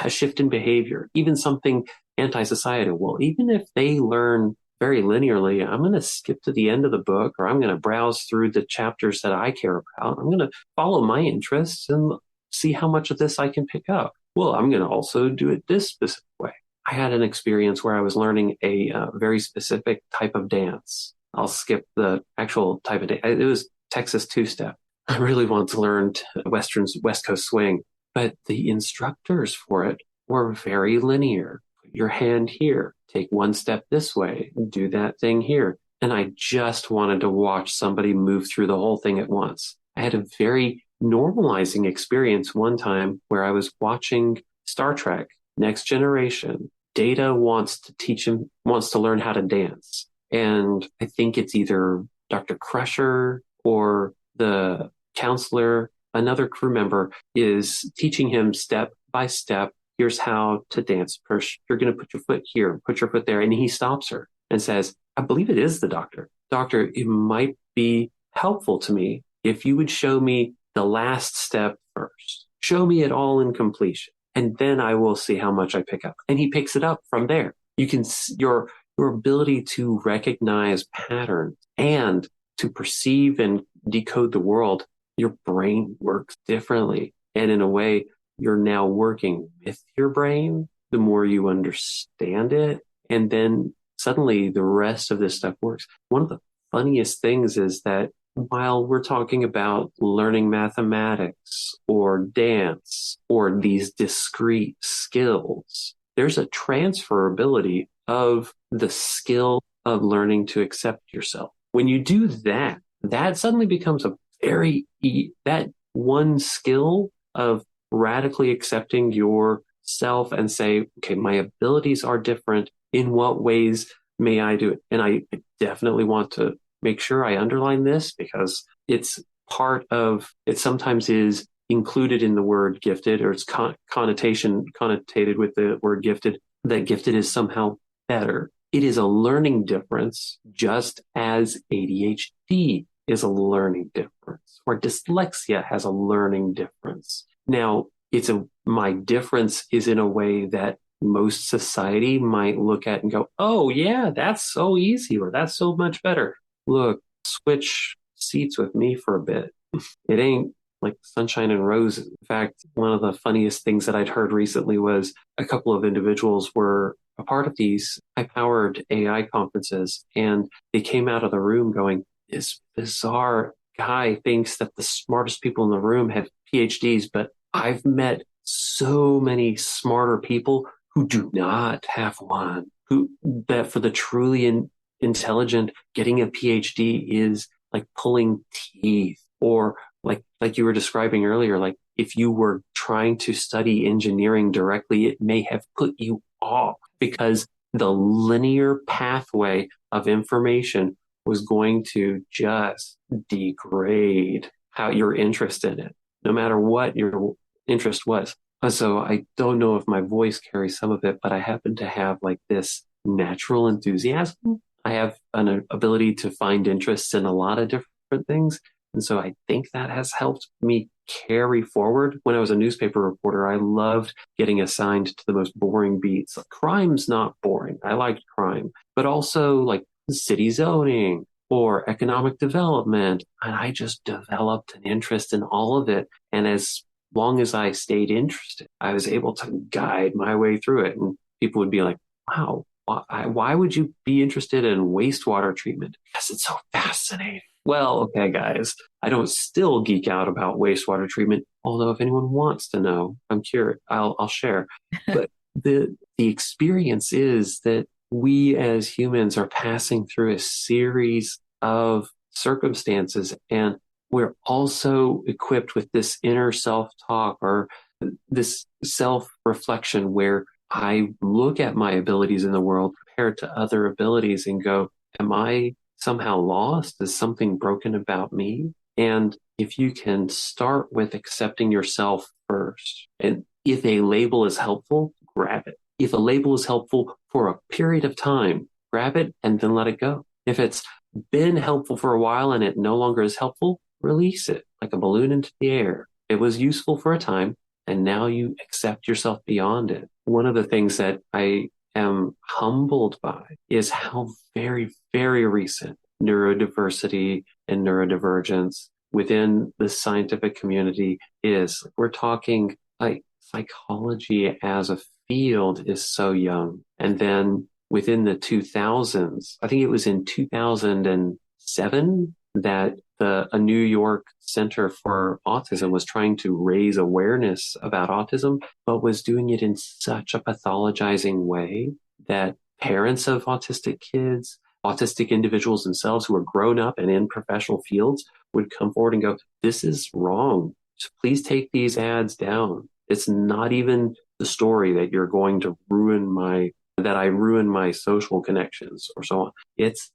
shift in behavior, even something anti-societal. Well, even if they learn very linearly, I'm going to skip to the end of the book, or I'm going to browse through the chapters that I care about. I'm going to follow my interests and see how much of this I can pick up. Well, I'm going to also do it this specific way. I had an experience where I was learning a very specific type of dance. I'll skip the actual type of dance. It was Texas two-step. I really wanted to learn West Coast swing, but the instructors for it were very linear. Put your hand here, take one step this way, do that thing here. And I just wanted to watch somebody move through the whole thing at once. I had a very normalizing experience one time where I was watching Star Trek, Next Generation. Data wants to learn how to dance. And I think it's either Dr. Crusher or the counselor, another crew member, is teaching him step by step here's how to dance. First, you're going to put your foot here, put your foot there. And he stops her and says, I believe it is the doctor. Doctor, it might be helpful to me if you would show me the last step first. Show me it all in completion, and then I will see how much I pick up. And he picks it up from there. You can, your ability to recognize patterns and to perceive and decode the world, your brain works differently. And in a way, you're now working with your brain the more you understand it. And then suddenly the rest of this stuff works. One of the funniest things is that while we're talking about learning mathematics or dance or these discrete skills, there's a transferability of the skill of learning to accept yourself. When you do that, that suddenly becomes that one skill of radically accepting yourself and say, okay, my abilities are different. In what ways may I do it? And I definitely want to make sure I underline this because it's it sometimes is included in the word gifted, or it's connotated with the word gifted, that gifted is somehow better. It is a learning difference, just as ADHD is a learning difference, or dyslexia has a learning difference. Now, my difference is in a way that most society might look at and go, oh yeah, that's so easy, or that's so much better. Look, switch seats with me for a bit. It ain't like sunshine and roses. In fact, one of the funniest things that I'd heard recently was a couple of individuals were a part of these high-powered AI conferences, and they came out of the room going, this bizarre guy thinks that the smartest people in the room have PhDs, but I've met so many smarter people who do not have one, that for the truly intelligent, getting a PhD is like pulling teeth, or like you were describing earlier, like if you were trying to study engineering directly, it may have put you off because the linear pathway of information was going to just degrade how your interest in it, no matter what your interest was. So I don't know if my voice carries some of it, but I happen to have like this natural enthusiasm. I have an ability to find interests in a lot of different things. And so I think that has helped me carry forward. When I was a newspaper reporter, I loved getting assigned to the most boring beats. Crime's not boring. I liked crime, but also like city zoning or economic development. And I just developed an interest in all of it. And as long as I stayed interested, I was able to guide my way through it. And people would be like, wow, why would you be interested in wastewater treatment? Because it's so fascinating. Well, okay, guys, I don't still geek out about wastewater treatment, although if anyone wants to know, I'm curious, I'll share. But the experience is that we as humans are passing through a series of circumstances, and we're also equipped with this inner self-talk or this self-reflection where I look at my abilities in the world compared to other abilities and go, am I somehow lost? Is something broken about me? And if you can start with accepting yourself first, and if a label is helpful, grab it. If a label is helpful for a period of time, grab it and then let it go. If it's been helpful for a while and it no longer is helpful, release it like a balloon into the air. It was useful for a time, and now you accept yourself beyond it. One of the things that I am humbled by is how very, very recent neurodiversity and neurodivergence within the scientific community is. We're talking like psychology as a field is so young. And then within the 2000s, I think it was in 2007 that a New York Center for Autism was trying to raise awareness about autism, but was doing it in such a pathologizing way that parents of autistic kids, autistic individuals themselves who are grown up and in professional fields would come forward and go, this is wrong. So please take these ads down. It's not even the story that you're going to that I ruin my social connections or so on. It's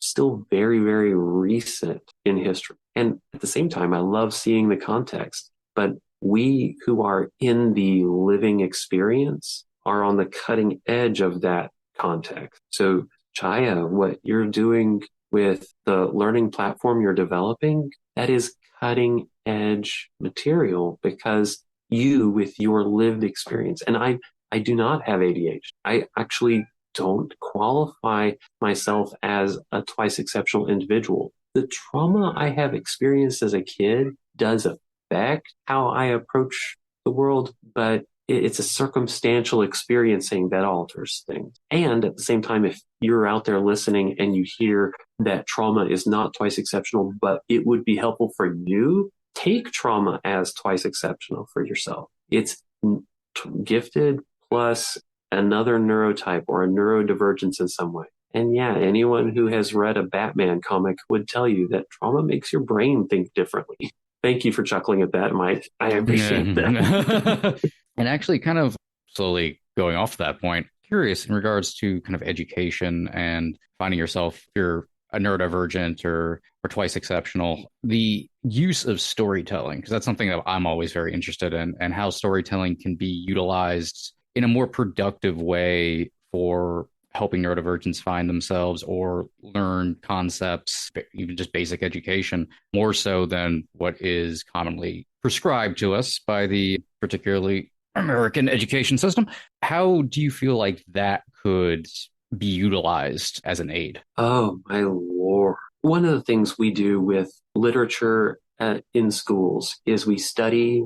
still very, very recent in history. And at the same time, I love seeing the context. But we who are in the living experience are on the cutting edge of that context. So, Chaya, what you're doing with the learning platform you're developing, that is cutting edge material because you, with your lived experience, and I do not have ADHD. I actually don't qualify myself as a twice exceptional individual. The trauma I have experienced as a kid does affect how I approach the world, but it's a circumstantial experiencing that alters things. And at the same time, if you're out there listening and you hear that trauma is not twice exceptional, but it would be helpful for you, take trauma as twice exceptional for yourself. It's gifted plus another neurotype or a neurodivergence in some way. And yeah, anyone who has read a Batman comic would tell you that trauma makes your brain think differently. Thank you for chuckling at that, Mike. I appreciate that. And actually, kind of slowly going off that point, curious in regards to kind of education and finding yourself, if you're a neurodivergent or twice exceptional, the use of storytelling, because that's something that I'm always very interested in, and how storytelling can be utilized in a more productive way for helping neurodivergents find themselves or learn concepts, even just basic education, more so than what is commonly prescribed to us by the particularly American education system. How do you feel like that could be utilized as an aid? Oh, my Lord. One of the things we do with literature in schools is we study,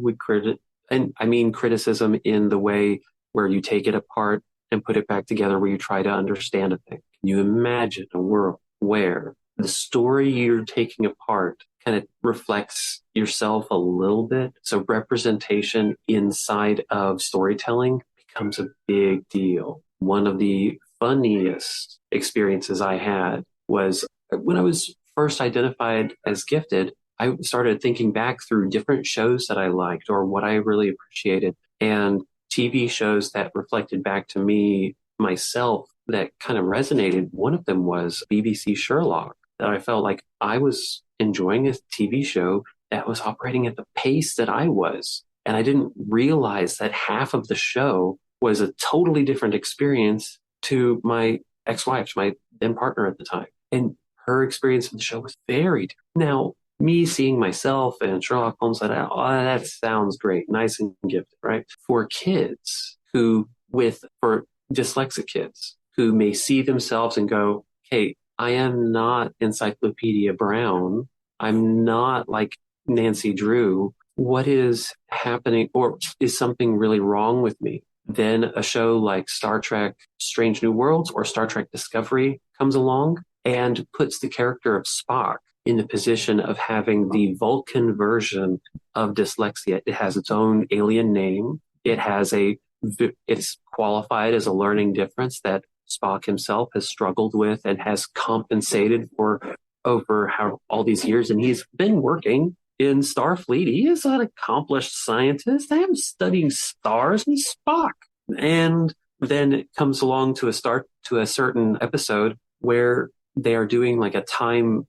and I mean criticism in the way where you take it apart and put it back together, where you try to understand a thing. Can you imagine a world where the story you're taking apart kind of reflects yourself a little bit? So representation inside of storytelling becomes a big deal. One of the funniest experiences I had was when I was first identified as gifted. I started thinking back through different shows that I liked or what I really appreciated, and TV shows that reflected back to me, myself, that kind of resonated. One of them was BBC Sherlock, that I felt like I was enjoying a TV show that was operating at the pace that I was. And I didn't realize that half of the show was a totally different experience to my ex-wife, my then partner at the time. And her experience of the show was varied. Now, me seeing myself and Sherlock Holmes, that sounds great, nice and gifted, right? For kids for dyslexic kids who may see themselves and go, hey, I am not Encyclopedia Brown. I'm not like Nancy Drew. What is happening, or is something really wrong with me? Then a show like Star Trek Strange New Worlds or Star Trek Discovery comes along and puts the character of Spock in the position of having the Vulcan version of dyslexia. It has its own alien name. It's qualified as a learning difference that Spock himself has struggled with and has compensated for over all these years. And he's been working in Starfleet. He is an accomplished scientist. I am studying stars and Spock. And then it comes along to a certain episode where they are doing like a time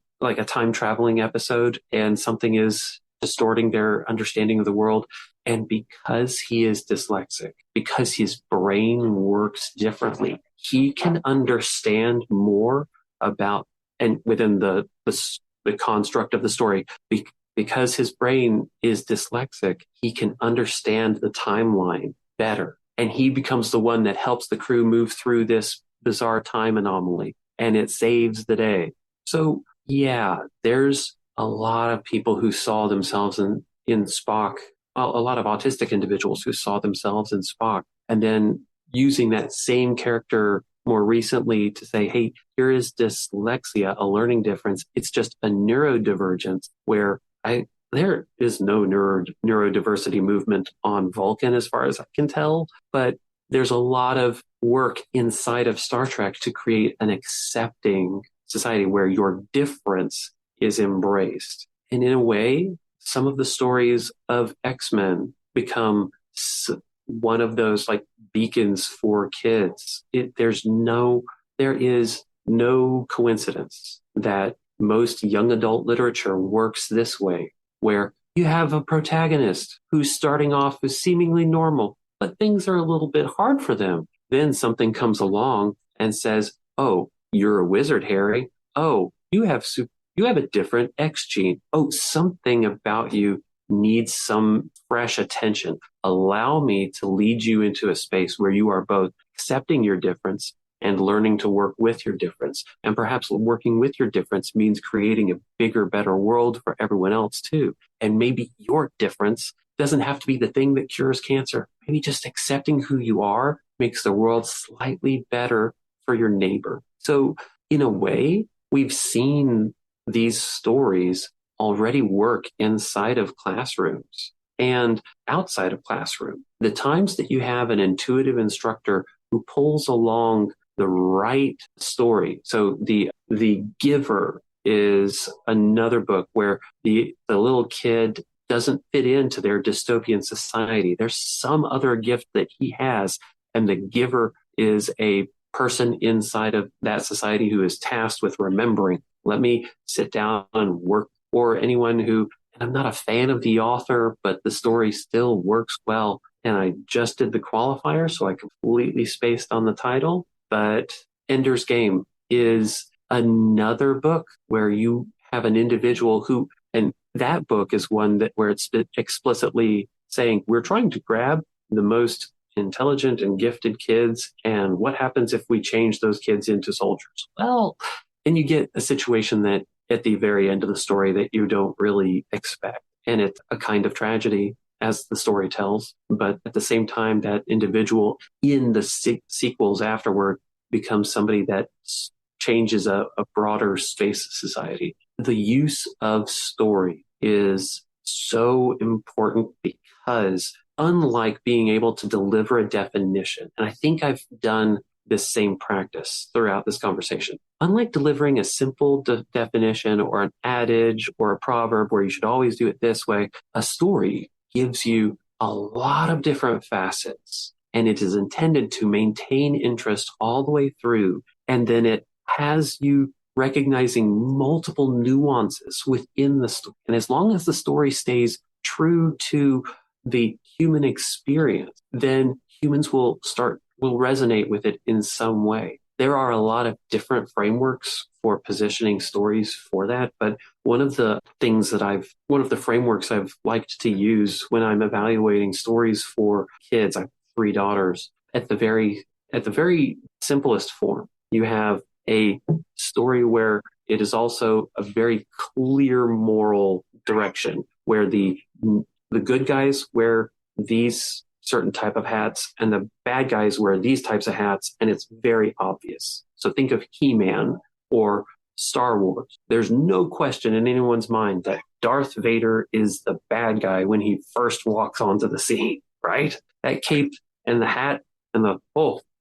traveling episode, and something is distorting their understanding of the world. And because he is dyslexic, because his brain works differently, he can understand more about, and within the construct of the story, because his brain is dyslexic, he can understand the timeline better. And he becomes the one that helps the crew move through this bizarre time anomaly, and it saves the day. So yeah, there's a lot of people who saw themselves in Spock, a lot of autistic individuals who saw themselves in Spock, and then using that same character more recently to say, hey, here is dyslexia, a learning difference. It's just a neurodivergence where there is no neurodiversity movement on Vulcan as far as I can tell, but there's a lot of work inside of Star Trek to create an accepting society where your difference is embraced. And in a way, some of the stories of X-Men become one of those like beacons for kids. There is no coincidence that most young adult literature works this way, where you have a protagonist who's starting off as seemingly normal, but things are a little bit hard for them. Then something comes along and says, oh, you're a wizard, Harry. Oh, you have a different X gene. Oh, something about you needs some fresh attention. Allow me to lead you into a space where you are both accepting your difference and learning to work with your difference. And perhaps working with your difference means creating a bigger, better world for everyone else too. And maybe your difference doesn't have to be the thing that cures cancer. Maybe just accepting who you are makes the world slightly better for your neighbor. So in a way, we've seen these stories already work inside of classrooms and outside of classroom. The times that you have an intuitive instructor who pulls along the right story. So the Giver is another book where the little kid doesn't fit into their dystopian society. There's some other gift that he has, and the Giver is a person inside of that society who is tasked with remembering. Let me sit down and work. Or anyone who, and I'm not a fan of the author, but the story still works well. And I just did the qualifier, so I completely spaced on the title. But Ender's Game is another book where you have an individual who, and that book is one that where it's explicitly saying, we're trying to grab the most intelligent and gifted kids, and what happens if we change those kids into soldiers? Well, and you get a situation that at the very end of the story that you don't really expect. And it's a kind of tragedy as the story tells. But at the same time, that individual in the sequels afterward becomes somebody that changes a broader space society. The use of story is so important because unlike being able to deliver a definition, and I think I've done this same practice throughout this conversation. Unlike delivering a simple definition or an adage or a proverb where you should always do it this way, a story gives you a lot of different facets, and it is intended to maintain interest all the way through. And then it has you recognizing multiple nuances within the story. And as long as the story stays true to the human experience, then humans will resonate with it in some way. There are a lot of different frameworks for positioning stories for that, but one of the frameworks I've liked to use when I'm evaluating stories for kids, I have 3 daughters, at the very simplest form, you have a story where it is also a very clear moral direction where the good guys wear these certain type of hats and the bad guys wear these types of hats, and it's very obvious. So think of He-Man or Star Wars. There's no question in anyone's mind that Darth Vader is the bad guy when he first walks onto the scene, right? That cape and the hat and the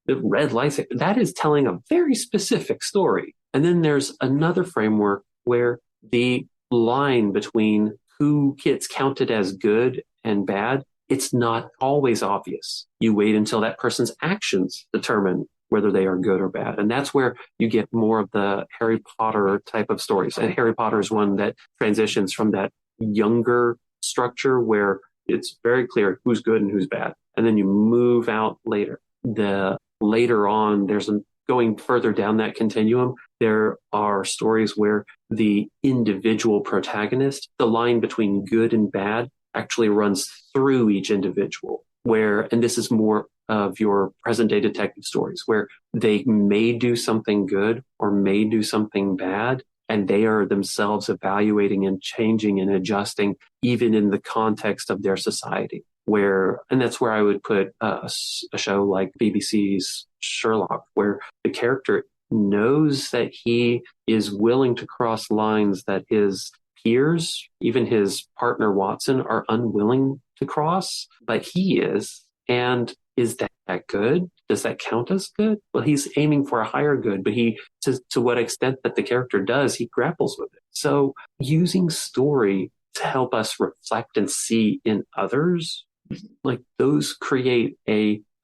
red lightsaber, that is telling a very specific story. And then there's another framework where the line between who gets counted as good and bad, it's not always obvious. You wait until that person's actions determine whether they are good or bad. And that's where you get more of the Harry Potter type of stories. And Harry Potter is one that transitions from that younger structure where it's very clear who's good and who's bad. And then you move out later. Later on, going further down that continuum, there are stories where the individual protagonist, the line between good and bad, actually runs through each individual, and this is more of your present day detective stories, where they may do something good or may do something bad, and they are themselves evaluating and changing and adjusting even in the context of their society. And that's where I would put a show like BBC's Sherlock, where the character knows that he is willing to cross lines that his peers, even his partner Watson, are unwilling to cross, but he is. And is that good? Does that count as good? Well, he's aiming for a higher good, but to what extent that the character does, he grapples with it. So using story to help us reflect and see in others, like those create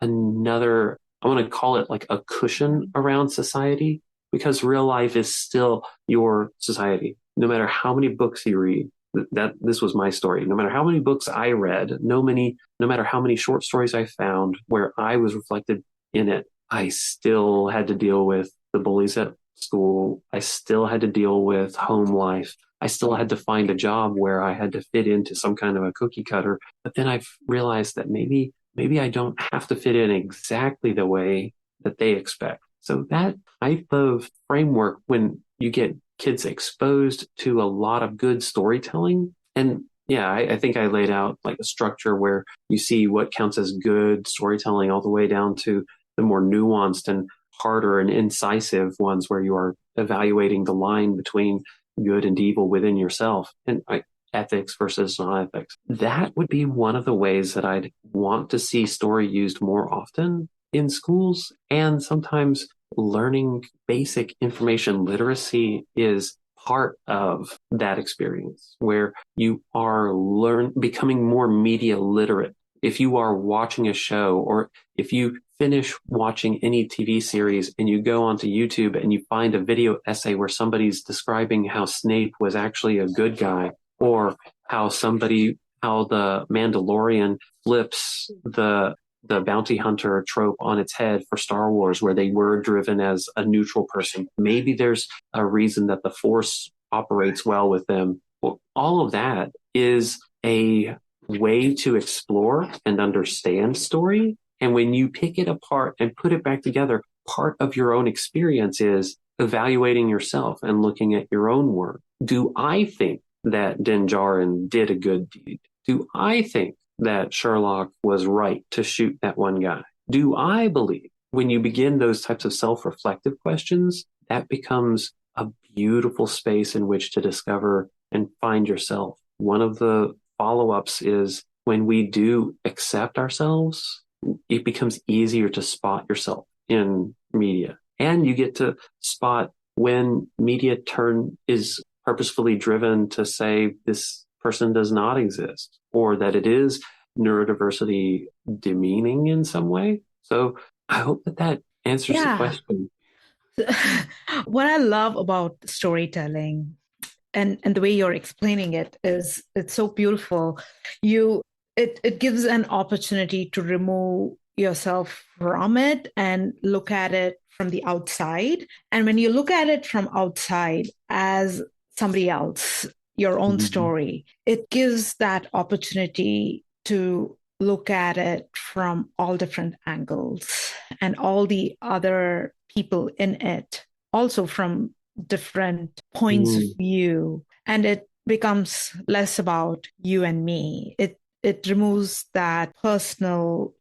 another, I want to call it like a cushion around society, because real life is still your society. No matter how many books you read, that this was my story. No matter how many books I read, no matter how many short stories I found where I was reflected in it, I still had to deal with the bullies at school. I still had to deal with home life. I still had to find a job where I had to fit into some kind of a cookie cutter. But then I've realized that maybe I don't have to fit in exactly the way that they expect. So that type of framework, when you get kids exposed to a lot of good storytelling, and yeah, I think I laid out like a structure where you see what counts as good storytelling all the way down to the more nuanced and harder and incisive ones where you are evaluating the line between good and evil within yourself and ethics versus non-ethics. That would be one of the ways that I'd want to see story used more often in schools. And sometimes learning basic information literacy is part of that experience where you are becoming more media literate. If you are watching a show, or if you finish watching any TV series and you go onto YouTube and you find a video essay where somebody's describing how Snape was actually a good guy, or how the Mandalorian flips the bounty hunter trope on its head for Star Wars, where they were driven as a neutral person. Maybe there's a reason that the Force operates well with them. Well, all of that is a way to explore and understand story. And when you pick it apart and put it back together, part of your own experience is evaluating yourself and looking at your own work. Do I think that Din Djarin did a good deed? Do I think that Sherlock was right to shoot that one guy? Do I believe? When you begin those types of self-reflective questions, that becomes a beautiful space in which to discover and find yourself. One of the follow-ups is when we do accept ourselves, it becomes easier to spot yourself in media. And you get to spot when media is purposefully driven to say this person does not exist, or that it is neurodiversity demeaning in some way. So I hope that answers the question. What I love about storytelling and the way you're explaining it is it's so beautiful. It gives an opportunity to remove yourself from it and look at it from the outside. And when you look at it from outside as somebody else, your own story, it gives that opportunity to look at it from all different angles and all the other people in it, also from different points of view. And it becomes less about you and me. It removes that personal,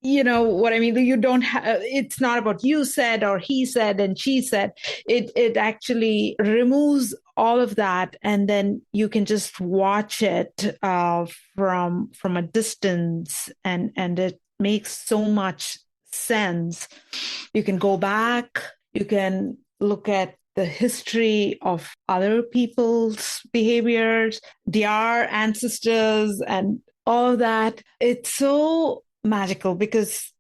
you know what I mean? You don't have, it's not about you said or he said and she said. It actually removes all of that, and then you can just watch it from a distance, and it makes so much sense. You can go back, you can look at the history of other people's behaviors, their ancestors, and all of that. It's so magical because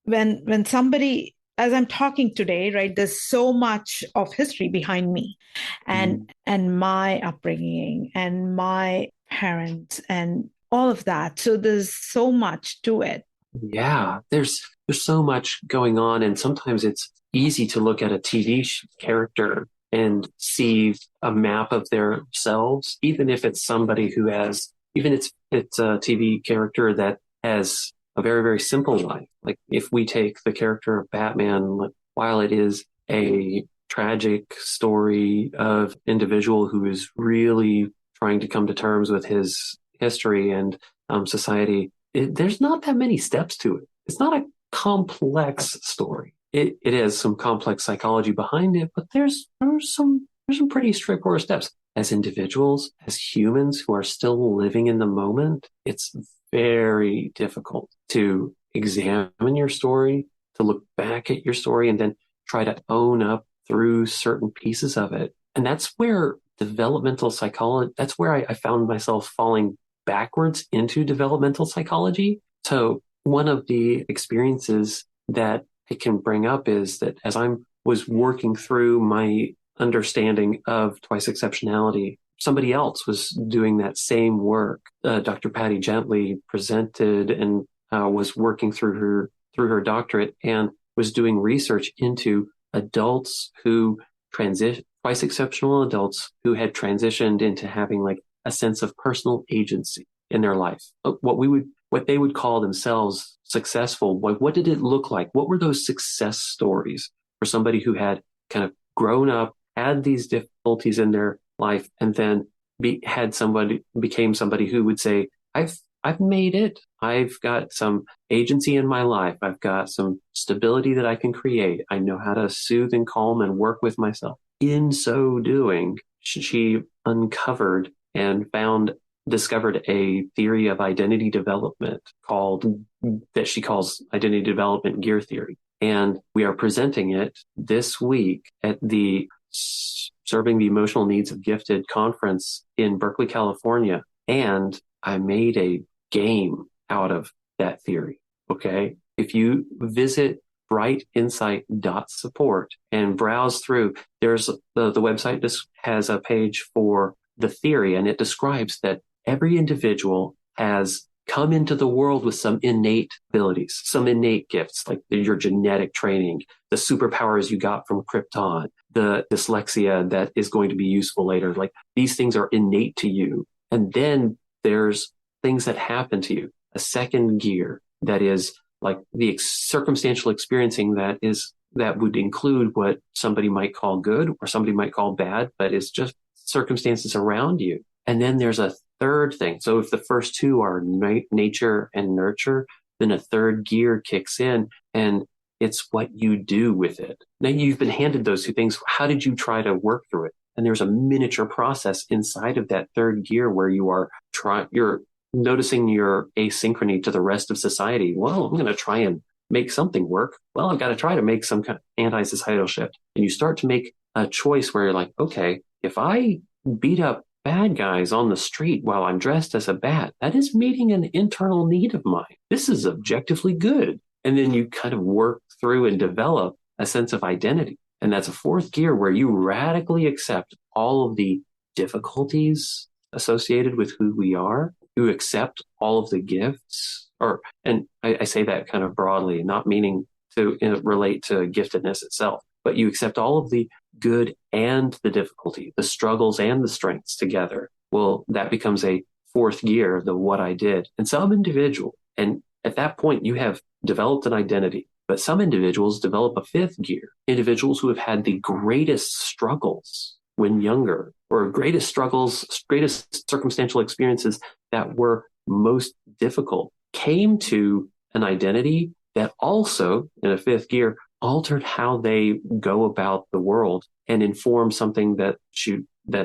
when somebody, as I'm talking today, right, there's so much of history behind me and my upbringing and my parents and all of that. So there's so much to it. Yeah, there's so much going on, and sometimes it's easy to look at a TV character and see a map of their selves, even if it's somebody who has, even if it's a TV character that has a very, very simple life. Like if we take the character of Batman, while it is a tragic story of individual who is really trying to come to terms with his history and society, there's not that many steps to it. It's not a complex story. It has some complex psychology behind it, but there's some pretty straightforward steps. As individuals, as humans who are still living in the moment, it's very difficult to examine your story, to look back at your story, and then try to own up through certain pieces of it. And that's where developmental psychology, that's where I found myself falling backwards into developmental psychology. So one of the experiences that I can bring up is that as I was working through my understanding of Twice Exceptionality, somebody else was doing that same work. Dr. Patty Gently presented and was working through her doctorate and was doing research into adults who twice exceptional adults who had transitioned into having like a sense of personal agency in their life. What they would call themselves successful. What did it look like? What were those success stories for somebody who had kind of grown up, had these difficulties in their life, and then became somebody who would say, I've made it. I've got some agency in my life. I've got some stability that I can create. I know how to soothe and calm and work with myself. In so doing, she uncovered and discovered a theory of identity development that she calls identity development gear theory. And we are presenting it this week at the Serving the Emotional Needs of Gifted conference in Berkeley, California. And I made a game out of that theory. Okay. If you visit brightinsight.support and browse through, there's the website just has a page for the theory, and it describes that every individual has come into the world with some innate abilities, some innate gifts, like your genetic training, the superpowers you got from Krypton, the dyslexia that is going to be useful later. Like these things are innate to you. And then there's things that happen to you, a second gear that is like the circumstantial experiencing that would include what somebody might call good or somebody might call bad, but it's just circumstances around you. And then there's a third thing. So if the first two are nature and nurture, then a third gear kicks in, and it's what you do with it. Now you've been handed those two things. How did you try to work through it? And there's a miniature process inside of that third gear where you're noticing your asynchrony to the rest of society. Well, I'm going to try and make something work. Well, I've got to try to make some kind of anti-societal shift. And you start to make a choice where you're like, okay, if I beat up bad guys on the street while I'm dressed as a bat, that is meeting an internal need of mine. This is objectively good. And then you kind of work through and develop a sense of identity. And that's a fourth gear where you radically accept all of the difficulties associated with who we are. You accept all of the gifts, and I say that kind of broadly, not meaning to relate to giftedness itself, but you accept all of the good and the difficulty, the struggles and the strengths together. Well, that becomes a fourth gear, the what I did. And some individual, and at that point you have developed an identity, but some individuals develop a fifth gear, individuals who have had the greatest struggles when younger, or greatest struggles, greatest circumstantial experiences that were most difficult, came to an identity that also, in a fifth gear, altered how they go about the world and inform something that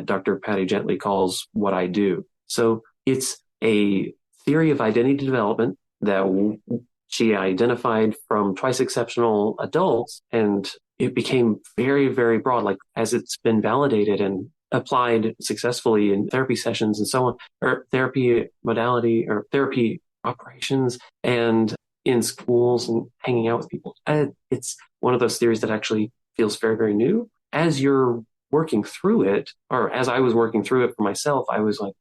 Dr. Patty Gently calls what I do. So it's a theory of identity development that she identified from twice exceptional adults, and it became very, very broad, like as it's been validated and applied successfully in therapy sessions and so on, or therapy modality or therapy operations and in schools and hanging out with people. It's one of those theories that actually feels very, very new. As you're working through it, or as I was working through it for myself, I was like,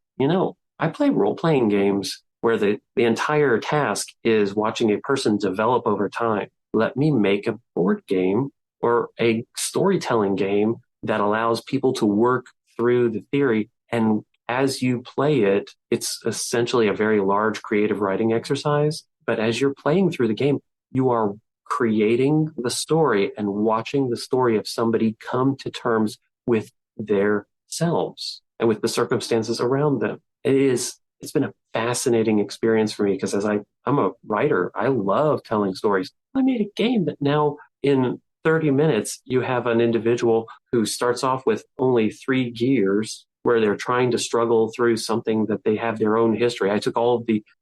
I play role-playing games where the entire task is watching a person develop over time. Let me make a board game or a storytelling game that allows people to work through the theory. And as you play it, it's essentially a very large creative writing exercise. But as you're playing through the game, you are creating the story and watching the story of somebody come to terms with their selves and with the circumstances around them. It's been a fascinating experience for me because I'm a writer, I love telling stories. I made a game that now in 30 minutes, you have an individual who starts off with only 3 gears where they're trying to struggle through something that they have their own history. I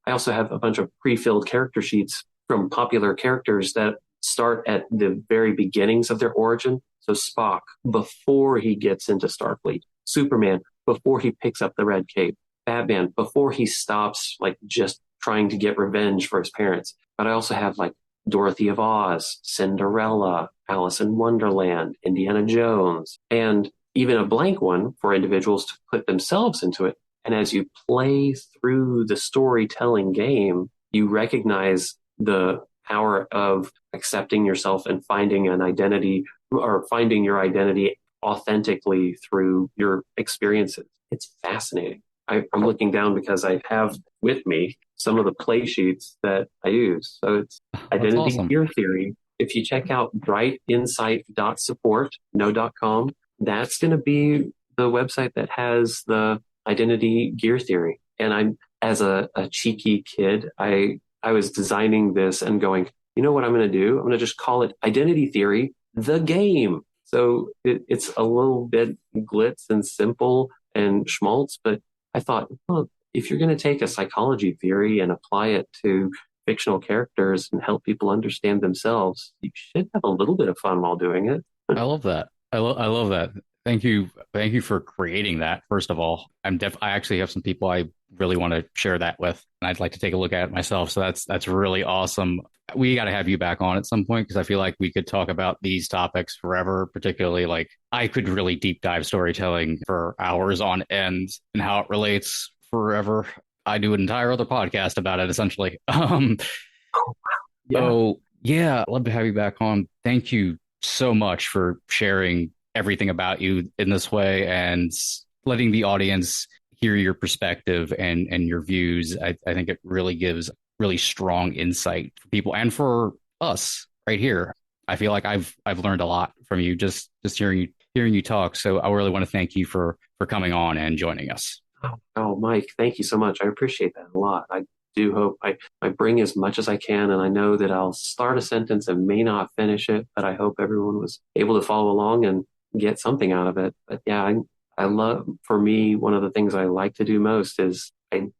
also have a bunch of pre-filled character sheets from popular characters that start at the very beginnings of their origin. So Spock, before he gets into Starfleet, Superman, before he picks up the red cape, Batman, before he stops just trying to get revenge for his parents. But I also have Dorothy of Oz, Cinderella, Alice in Wonderland, Indiana Jones. And even a blank one for individuals to put themselves into it. And as you play through the storytelling game, you recognize the power of accepting yourself and finding an identity, or finding your identity authentically through your experiences. It's fascinating. I'm looking down because I have with me some of the play sheets that I use. So it's identity awesome. gear theory. If you check out brightinsight.support, no.com, that's going to be the website that has the identity gear theory. And I'm, as a cheeky kid, I was designing this and going, you know what I'm going to do? I'm going to just call it Identity Theory, the game. So it's a little bit glitz and simple and schmaltz, but I thought, well, if you're going to take a psychology theory and apply it to fictional characters and help people understand themselves, you should have a little bit of fun while doing it. I love that. I love that. Thank you for creating that. First of all, I actually have some people I really want to share that with, and I'd like to take a look at it myself. So that's really awesome. We got to have you back on at some point, because I feel like we could talk about these topics forever. Particularly, like, I could really deep dive storytelling for hours on end and how it relates forever. I do an entire other podcast about it, essentially. So yeah, I'd love to have you back on. Thank you so much for sharing everything about you in this way and letting the audience hear your perspective and your views. I think it really gives really strong insight for people and for us right here. I feel like I've learned a lot from you just hearing you talk. So I really want to thank you for coming on and joining us. Oh, Mike, thank you so much. I appreciate that a lot. I do hope I bring as much as I can, and I know that I'll start a sentence and may not finish it, but I hope everyone was able to follow along and get something out of it. But yeah, I love, for me, one of the things I like to do most is I'm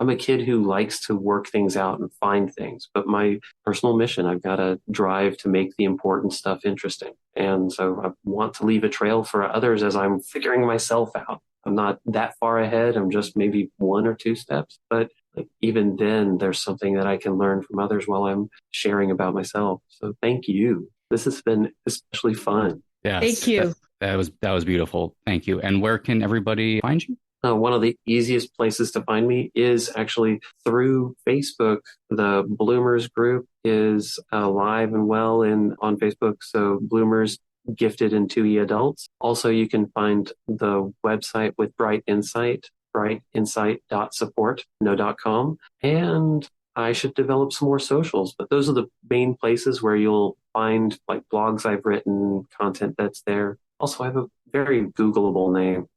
a kid who likes to work things out and find things, but my personal mission, I've got to drive to make the important stuff interesting. And so I want to leave a trail for others as I'm figuring myself out. I'm not that far ahead. I'm just maybe 1 or 2 steps, but like, even then there's something that I can learn from others while I'm sharing about myself. So thank you. This has been especially fun. Yes, Thank you. That was beautiful. Thank you. And where can everybody find you? One of the easiest places to find me is actually through Facebook. The Bloomers group is alive and well on Facebook. So Bloomers, Gifted and 2E Adults. Also, you can find the website with Bright Insight, brightinsight.support, no.com. And I should develop some more socials, but those are the main places where you'll find like blogs I've written, content that's there. Also, I have a very Googleable name.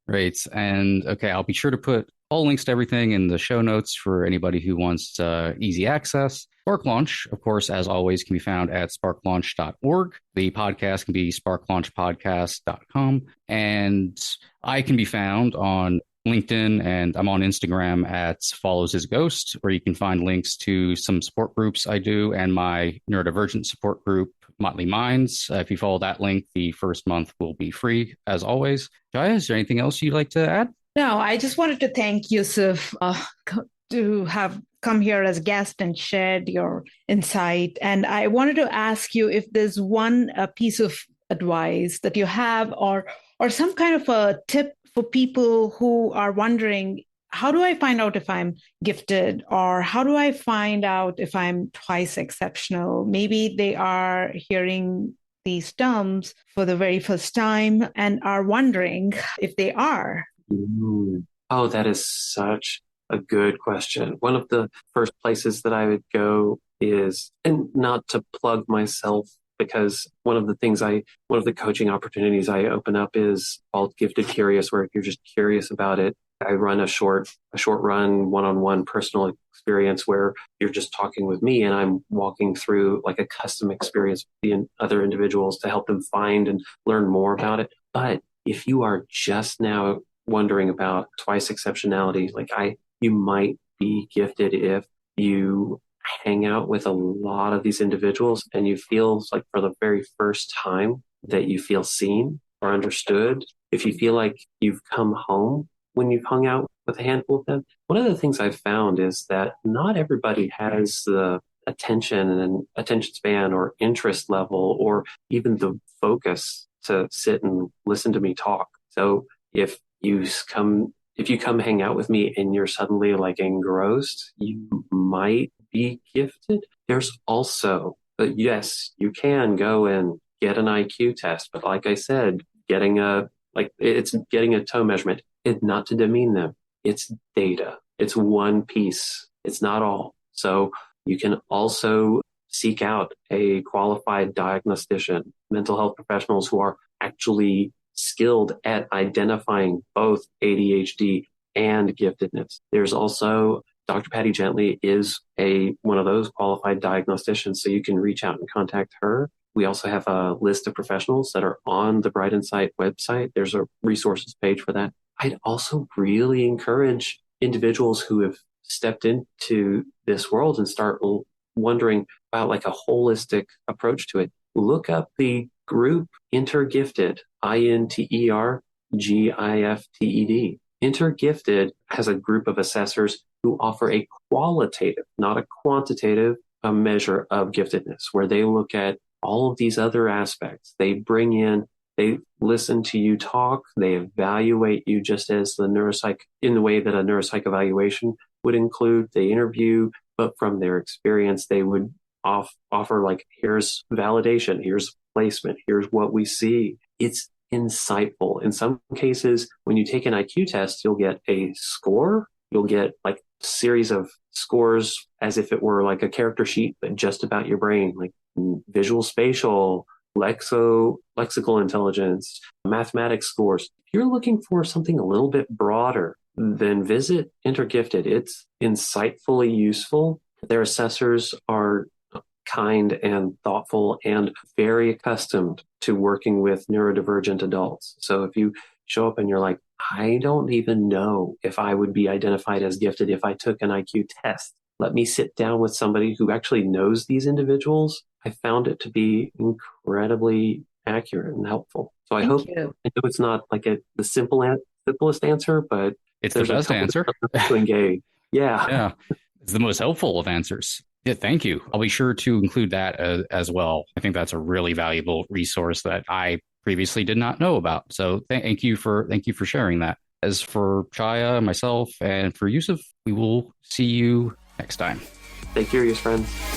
Great. And okay, I'll be sure to put all links to everything in the show notes for anybody who wants easy access. Spark Launch, of course, as always, can be found at sparklaunch.org. The podcast can be sparklaunchpodcast.com. And I can be found on LinkedIn, and I'm on Instagram at Follows His Ghost, where you can find links to some support groups I do and my Neurodivergent support group, Motley Minds. If you follow that link, the first month will be free, as always. Chaya, is there anything else you'd like to add? No, I just wanted to thank Yousef to have come here as a guest and shared your insight. And I wanted to ask you if there's one piece of advice that you have, or some kind of a tip for people who are wondering, how do I find out if I'm gifted, or how do I find out if I'm twice exceptional? Maybe they are hearing these terms for the very first time and are wondering if they are. Oh, that is such a good question. One of the first places that I would go is, and not to plug myself, because one of the coaching opportunities I open up is called Gifted Curious, where if you're just curious about it, I run a short run, one-on-one personal experience where you're just talking with me and I'm walking through like a custom experience with the other individuals to help them find and learn more about it. But if you are just now wondering about twice exceptionality, you might be gifted if you hang out with a lot of these individuals and you feel like for the very first time that you feel seen or understood. If you feel like you've come home when you've hung out with a handful of them. One of the things I've found is that not everybody has the attention span or interest level or even the focus to sit and listen to me talk. So if you come hang out with me and you're suddenly like engrossed, you might be gifted. There's also, yes, you can go and get an IQ test, but like I said, it's getting a toe measurement. Not to demean them. It's data. It's one piece. It's not all. So you can also seek out a qualified diagnostician, mental health professionals who are actually skilled at identifying both ADHD and giftedness. There's also Dr. Patty Gently is one of those qualified diagnosticians, so you can reach out and contact her. We also have a list of professionals that are on the Bright Insight website. There's a resources page for that. I'd also really encourage individuals who have stepped into this world and start wondering about like a holistic approach to it. Look up the group Intergifted, INTERGIFTED. Intergifted has a group of assessors who offer a qualitative, not a quantitative, measure of giftedness, where they look at all of these other aspects. They listen to you talk, they evaluate you just as the neuropsych, in the way that a neuropsych evaluation would include. They interview, but from their experience, they would offer like, here's validation, here's placement, here's what we see. It's insightful. In some cases, when you take an IQ test, you'll get a score. You'll get like a series of scores as if it were like a character sheet, but just about your brain, like visual spatial, lexical intelligence, mathematics scores. If you're looking for something a little bit broader, then visit Intergifted. It's insightfully useful. Their assessors are kind and thoughtful and very accustomed to working with neurodivergent adults. So if you show up and you're like, I don't even know if I would be identified as gifted if I took an IQ test, let me sit down with somebody who actually knows these individuals. I found it to be incredibly accurate and helpful. So I know it's not like the simplest answer, but it's the best answer to engage. Yeah. Yeah. It's the most helpful of answers. Yeah, thank you. I'll be sure to include that as well. I think that's a really valuable resource that I previously did not know about. So thank you for sharing that. As for Chaya, myself, and for Yousef, we will see you next time. Take care, friends.